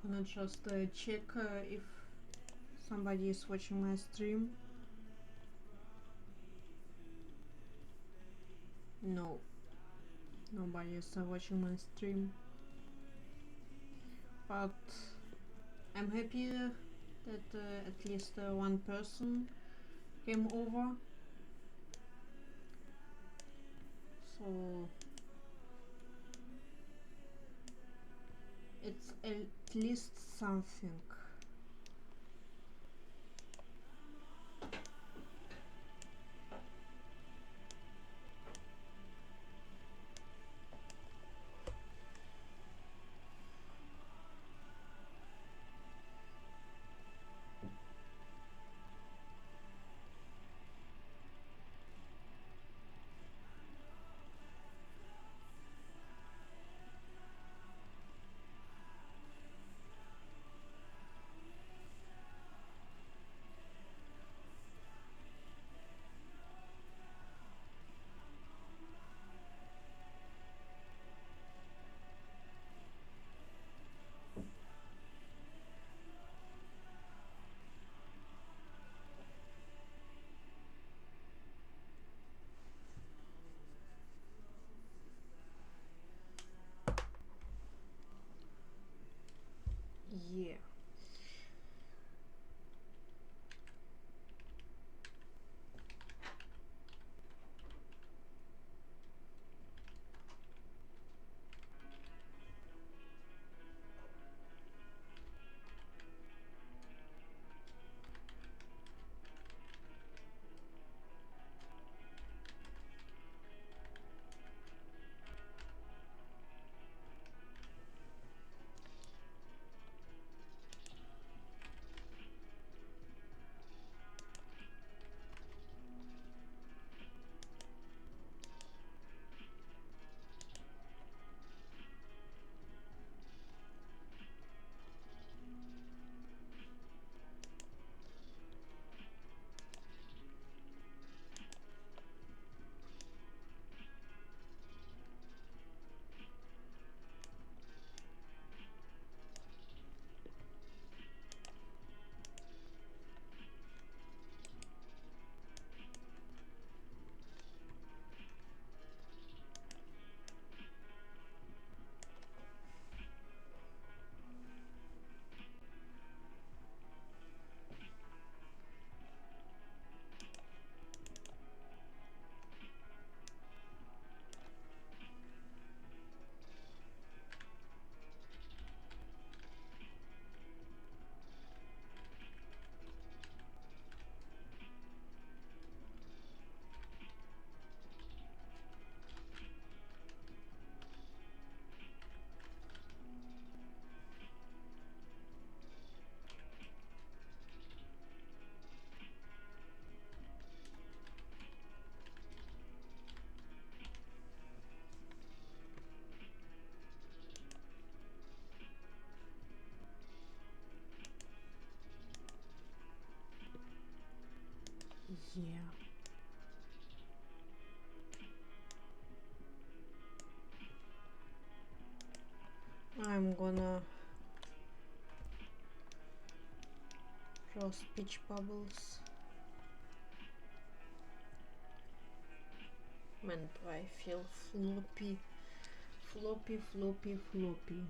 Gonna just check if somebody is watching my stream. No, nobody is watching my stream. But I'm happy that at least one person came over. So it's at least something. Yeah. I'm gonna draw speech bubbles. When do I feel floppy? Floppy, floppy, floppy.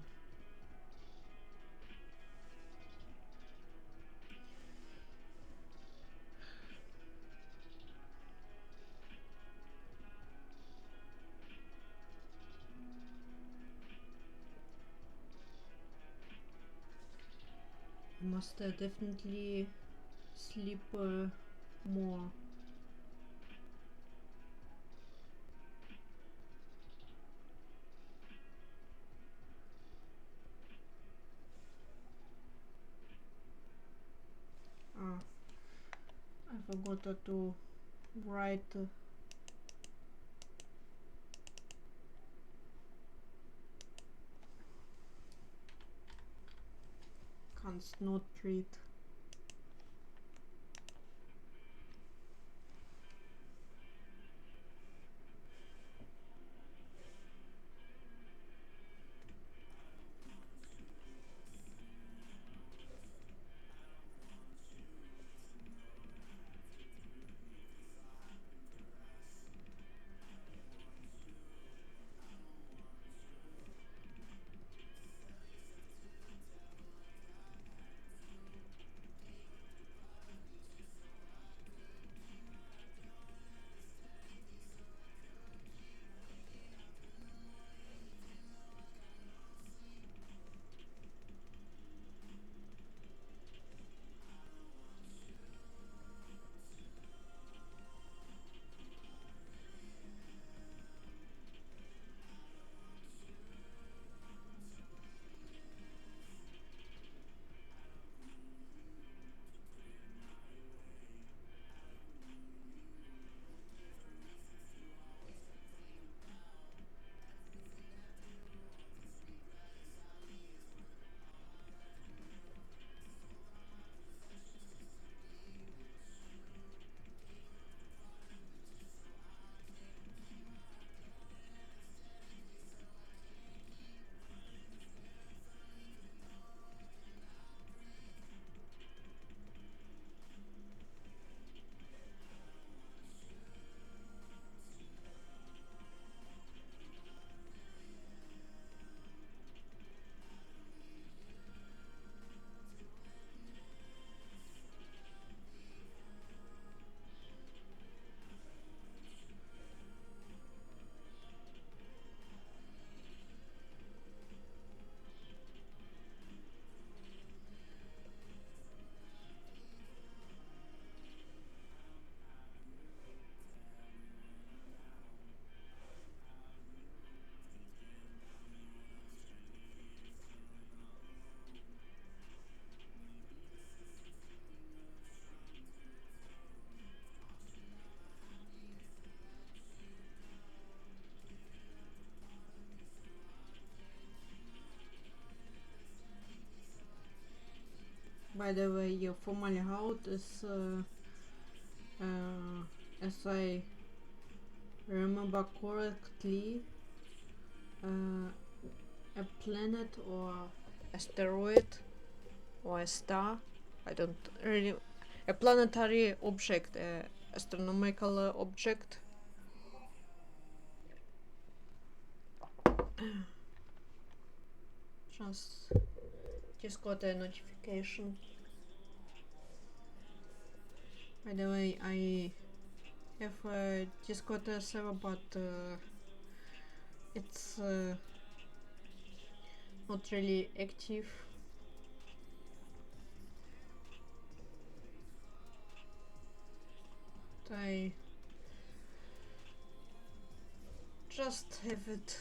I must definitely sleep more. Ah, I forgot to write. Can't not read. By the way, your formal route is, as I remember correctly, a planet or asteroid or a star. I don't really. A planetary object, astronomical object. Just got a notification. By the way, I have just got a server, but it's not really active. I just have it.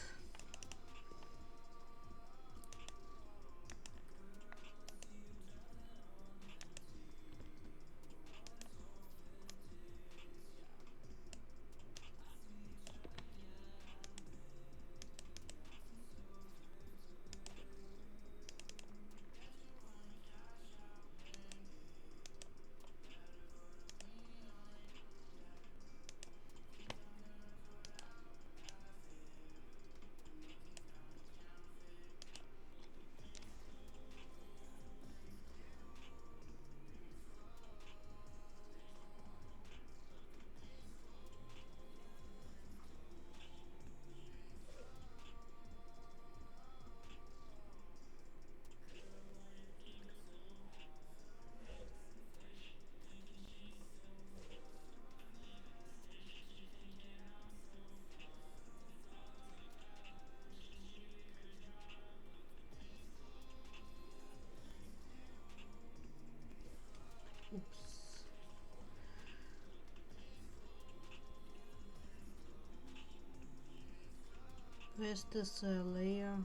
trace this layer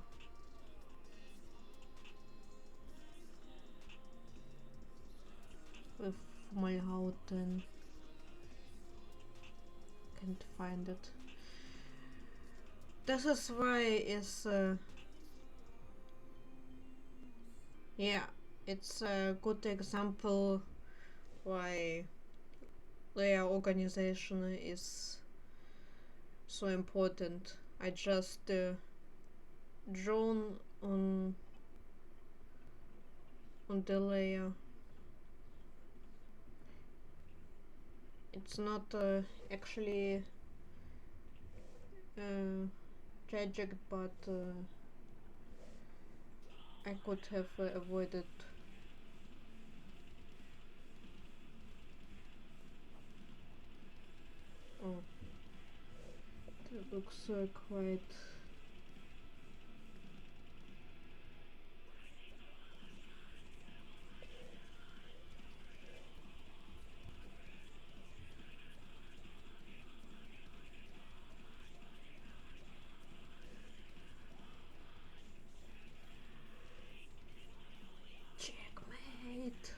with my out and can't find it. This is why is yeah, it's a good example why layer organization is so important. I just drawn on the layer. It's not actually tragic, but I could have avoided. Oh, that looks quite. Checkmate.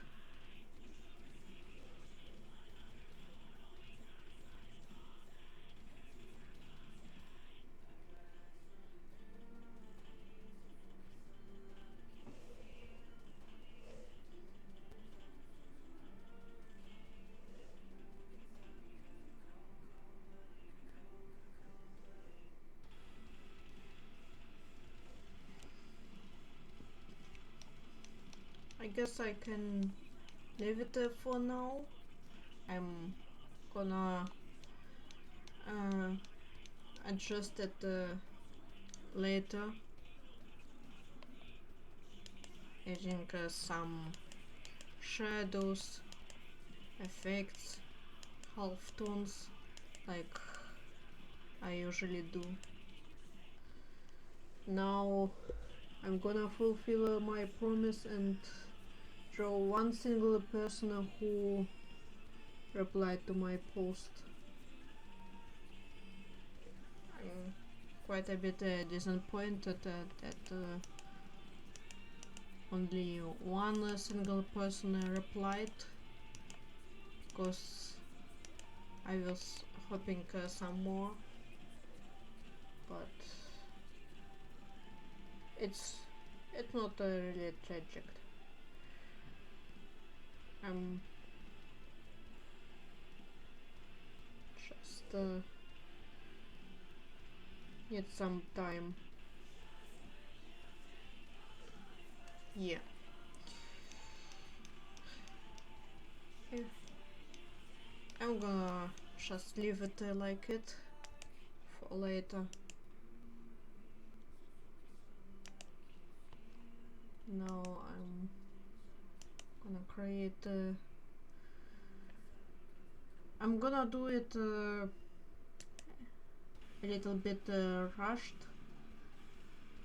I guess I can leave it for now. I'm gonna uh, adjust it later, adding some shadows, effects, half tones, like I usually do. Now I'm gonna fulfill my promise and draw one single person who replied to my post. I'm quite a bit disappointed that only one single person replied, because I was hoping some more, but it's not really tragic. I'm just need some time. Yeah. I'm gonna just leave it like it for later. Now I'm gonna create I'm gonna do it a little bit rushed,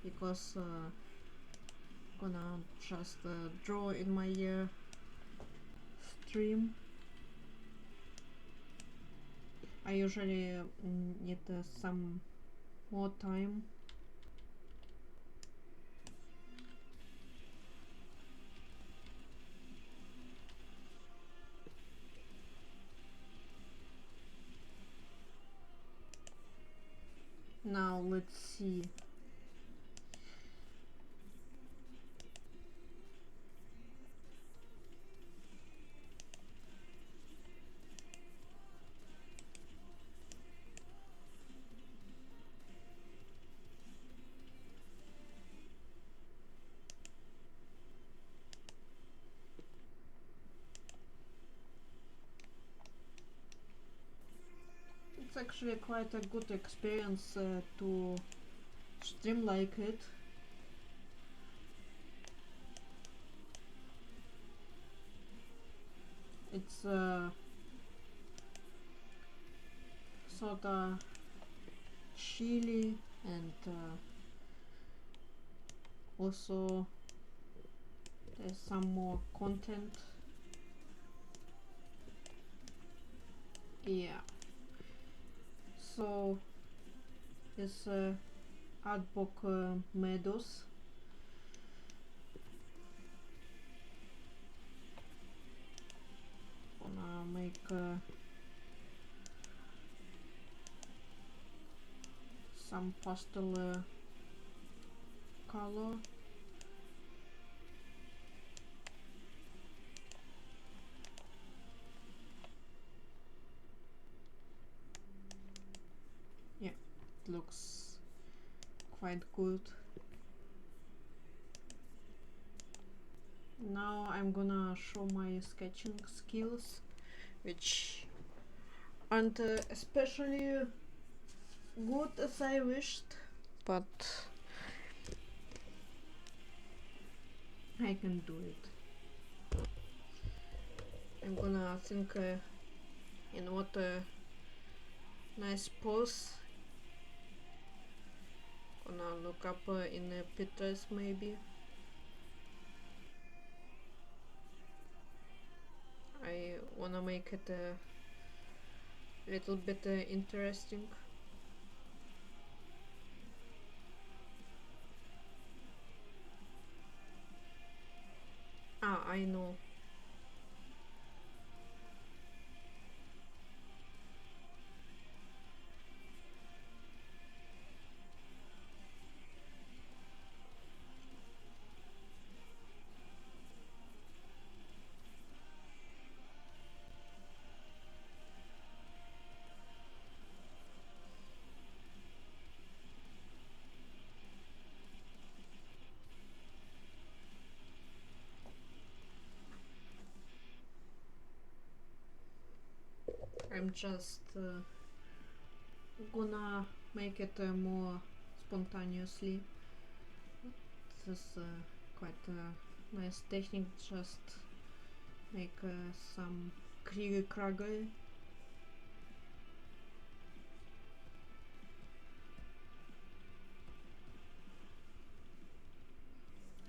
because gonna just draw in my stream. I usually need some more time. Now let's see. It's actually quite a good experience to stream like it. It's sorta chilly and also there's some more content. Yeah. So it's art book meadows. Gonna make some pastel color. Yeah, it looks quite good. Now I'm gonna show my sketching skills, which aren't especially good as I wished, but I can do it. I'm gonna think in what a nice pose. Gonna look up in Pinterest maybe. I wanna make it a little bit interesting. Ah, I know. I'm just gonna make it more spontaneously. This is quite a nice technique, just make some kragel.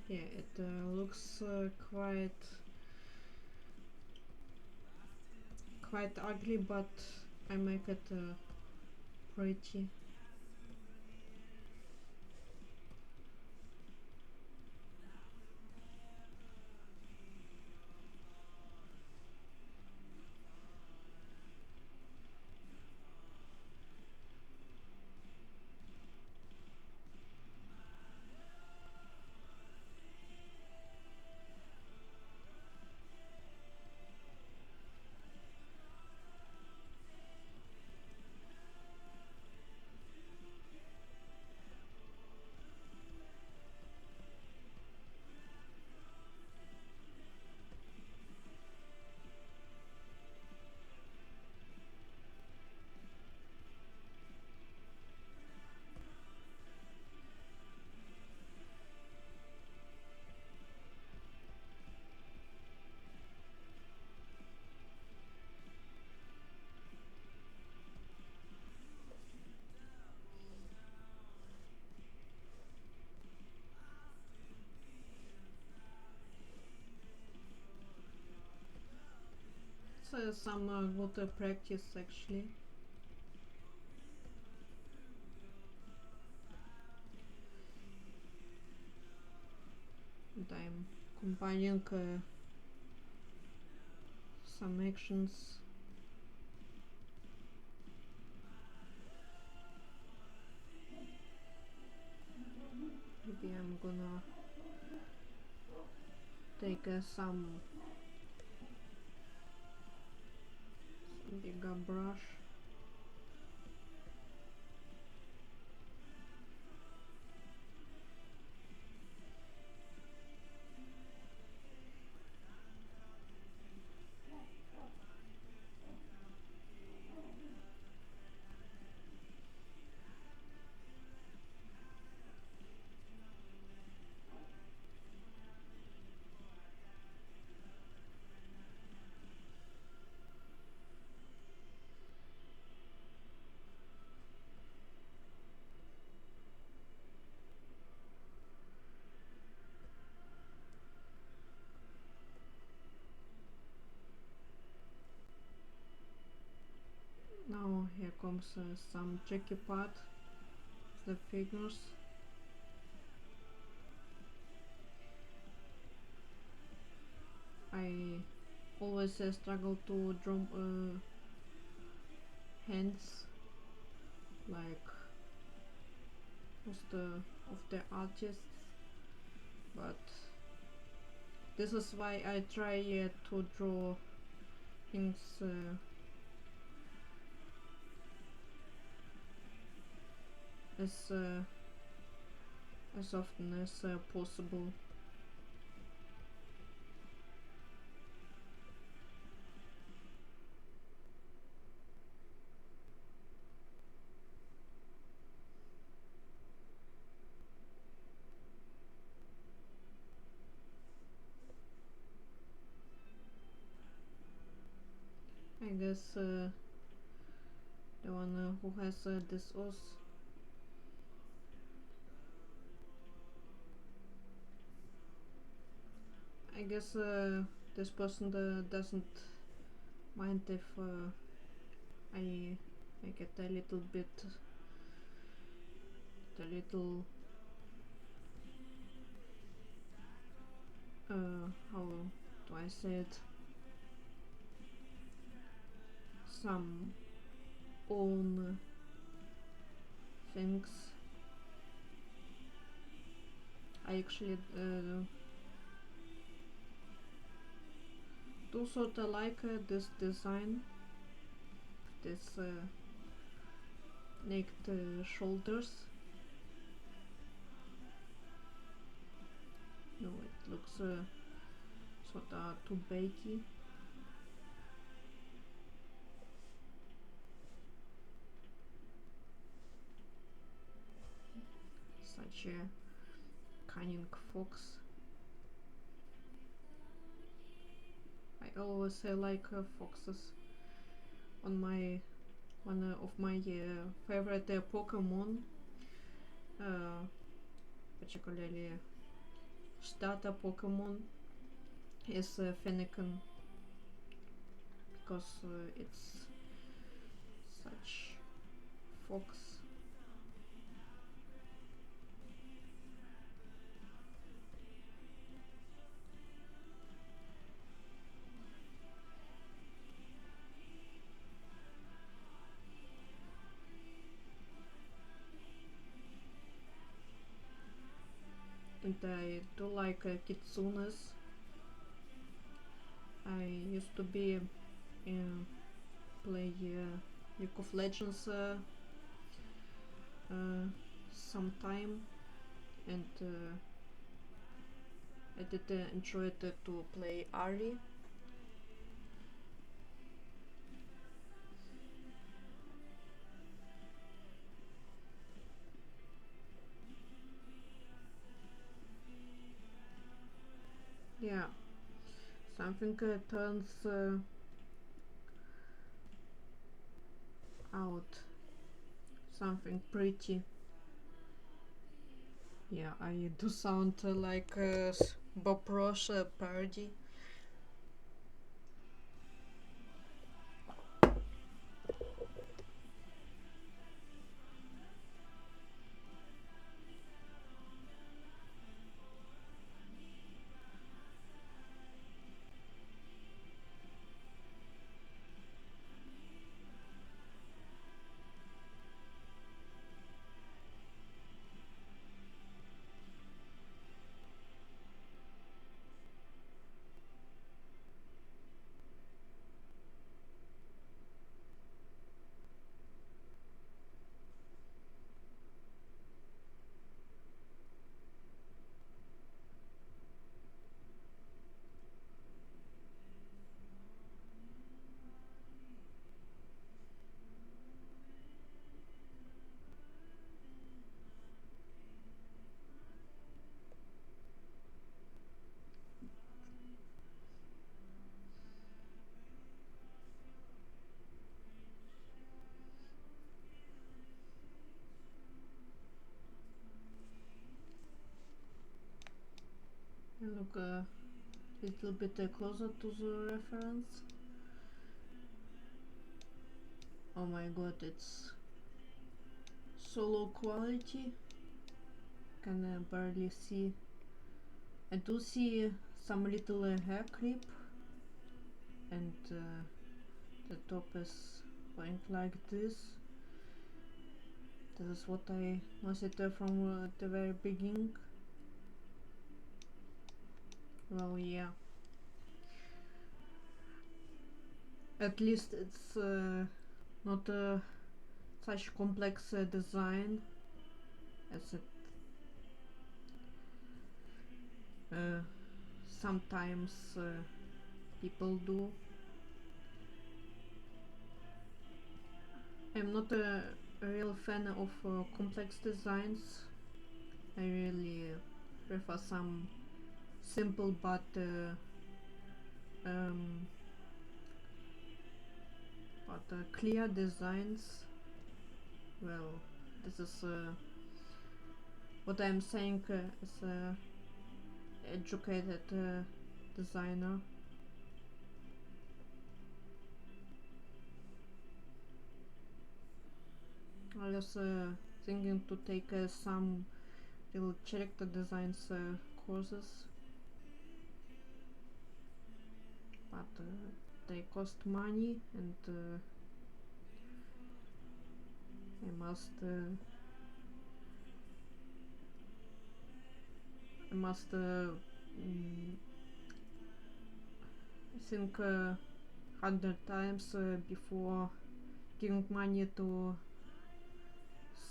Yeah, it looks quite ugly, but I make it pretty. It's some good practice actually. And I'm combining some actions. Maybe I'm gonna take some bigger brush. Now here comes some tricky part, the figures. I always struggle to draw hands like most of the artists, but this is why I try to draw things as as often as possible. I guess the one who has this os, I guess this person doesn't mind if I I get a little bit, a little how do I say it? Some own things. I actually do sort of like this design, this naked shoulders. No, it looks sort of too bakey. Such a cunning fox. I always like foxes. On my one of my favorite Pokemon, particularly starter Pokemon, is Fennekin, because it's such fox. And I do like kitsunes. I used to be play League of Legends sometime, and I did enjoy it to play Ari. Yeah, something turns out, something pretty. Yeah, I do sound like Bob Ross parody. I look a little bit closer to the reference. Oh my god, it's so low quality. Can barely see. I do see some little hair clip the top is going like this. This is what I wanted from the very beginning. Well, yeah. At least it's not such complex design as it sometimes people do. I'm not a real fan of complex designs. I really prefer some simple but um, clear designs. Well, this is what I'm saying as a educated designer. I was thinking to take some little character designs courses, but they cost money, and I must think 100 times before giving money to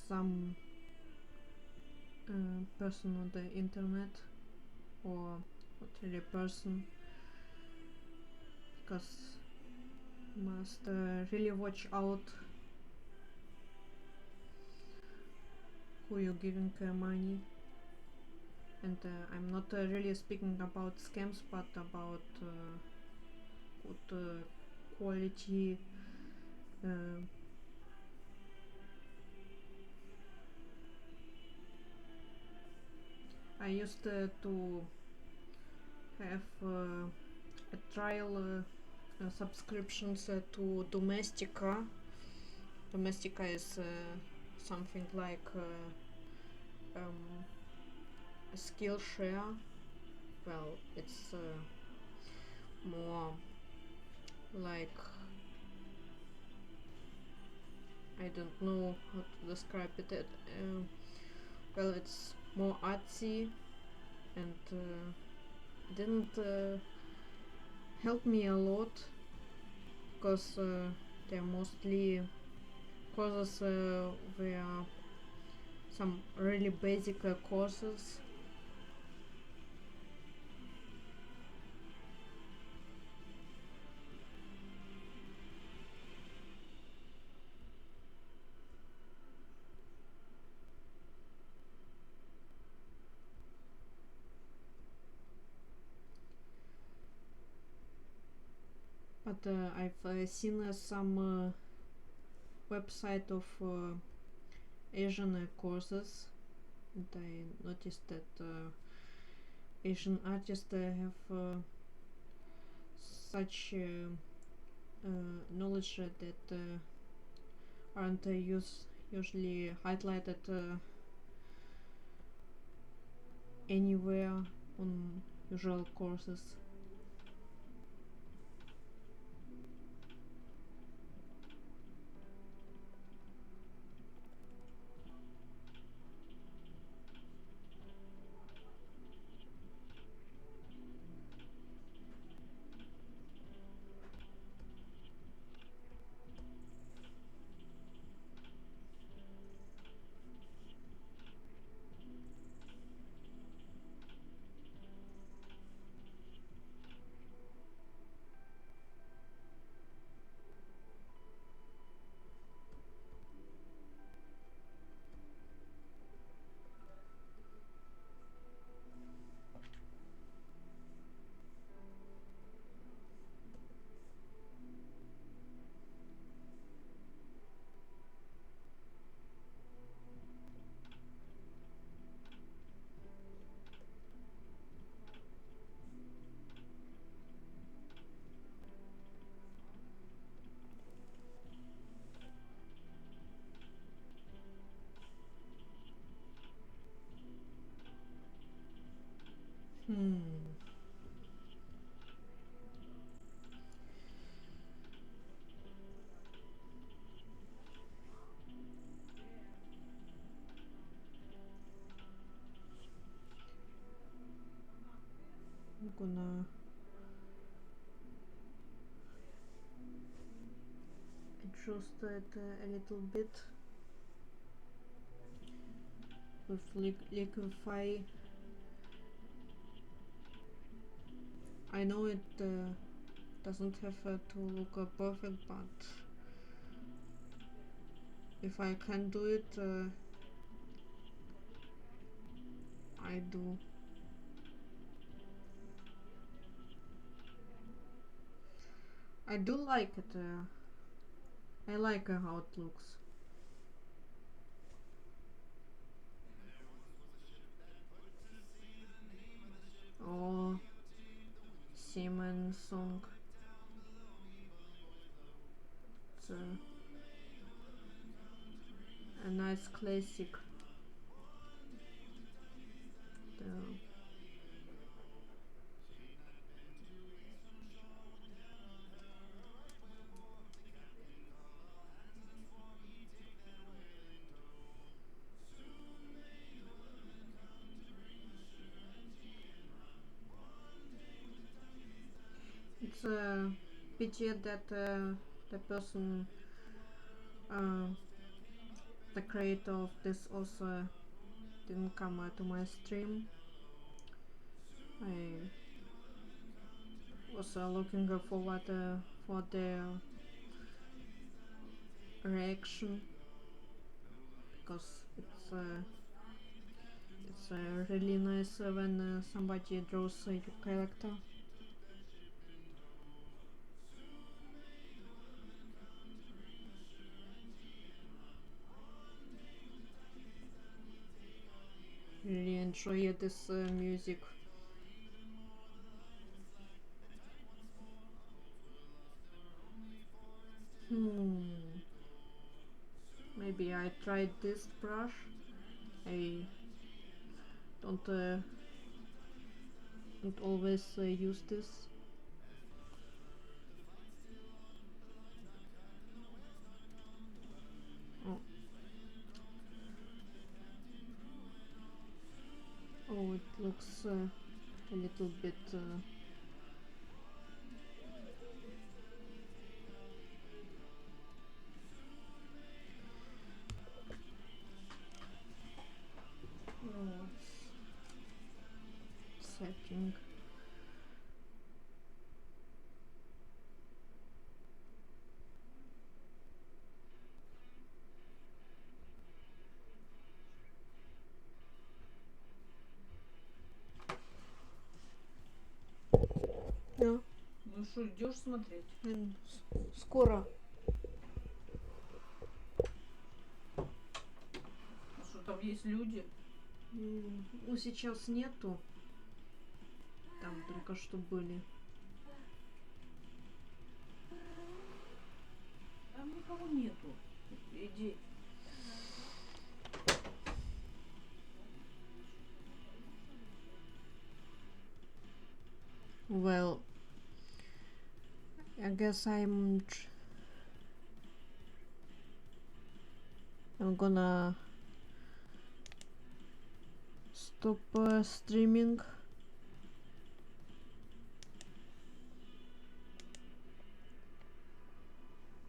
some person on the internet, or not really person, because you must really watch out who you're giving money. And I'm not really speaking about scams, but about good quality I used to have a trial subscriptions to Domestika. Domestika is something like a Skillshare. Well, it's more like, I don't know how to describe it. Well, it's more artsy, and didn't help me a lot, because they're mostly courses were some really basic courses. But I've seen some website of Asian courses, and I noticed that Asian artists have such knowledge that aren't usually highlighted anywhere on usual courses. gonna adjust it a little bit with liquify. I know it doesn't have to look perfect, but if I can do it, I do. I do like it. I like how it looks. Oh, Seaman song. It's a nice classic. The, it's a pity that the person, uh, the creator of this also didn't come to my stream. I was looking forward for their reaction because it's really nice when somebody draws your character. Really enjoy this music. Maybe I tried this brush. I don't always use this. Oh, oh, it looks a little bit. Oh, it's setting. Да. Ну что, идешь смотреть? Скоро. А что, там есть люди? Ну, сейчас нету. Там только что были. Там никого нету. Иди. Well, I guess I'm gonna stop streaming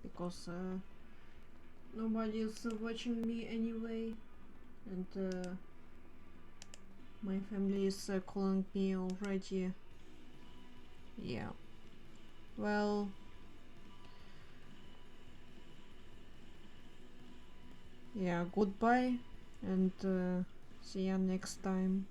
because nobody is watching me anyway, and my family is calling me already. Yeah. Well, yeah, goodbye and see ya next time.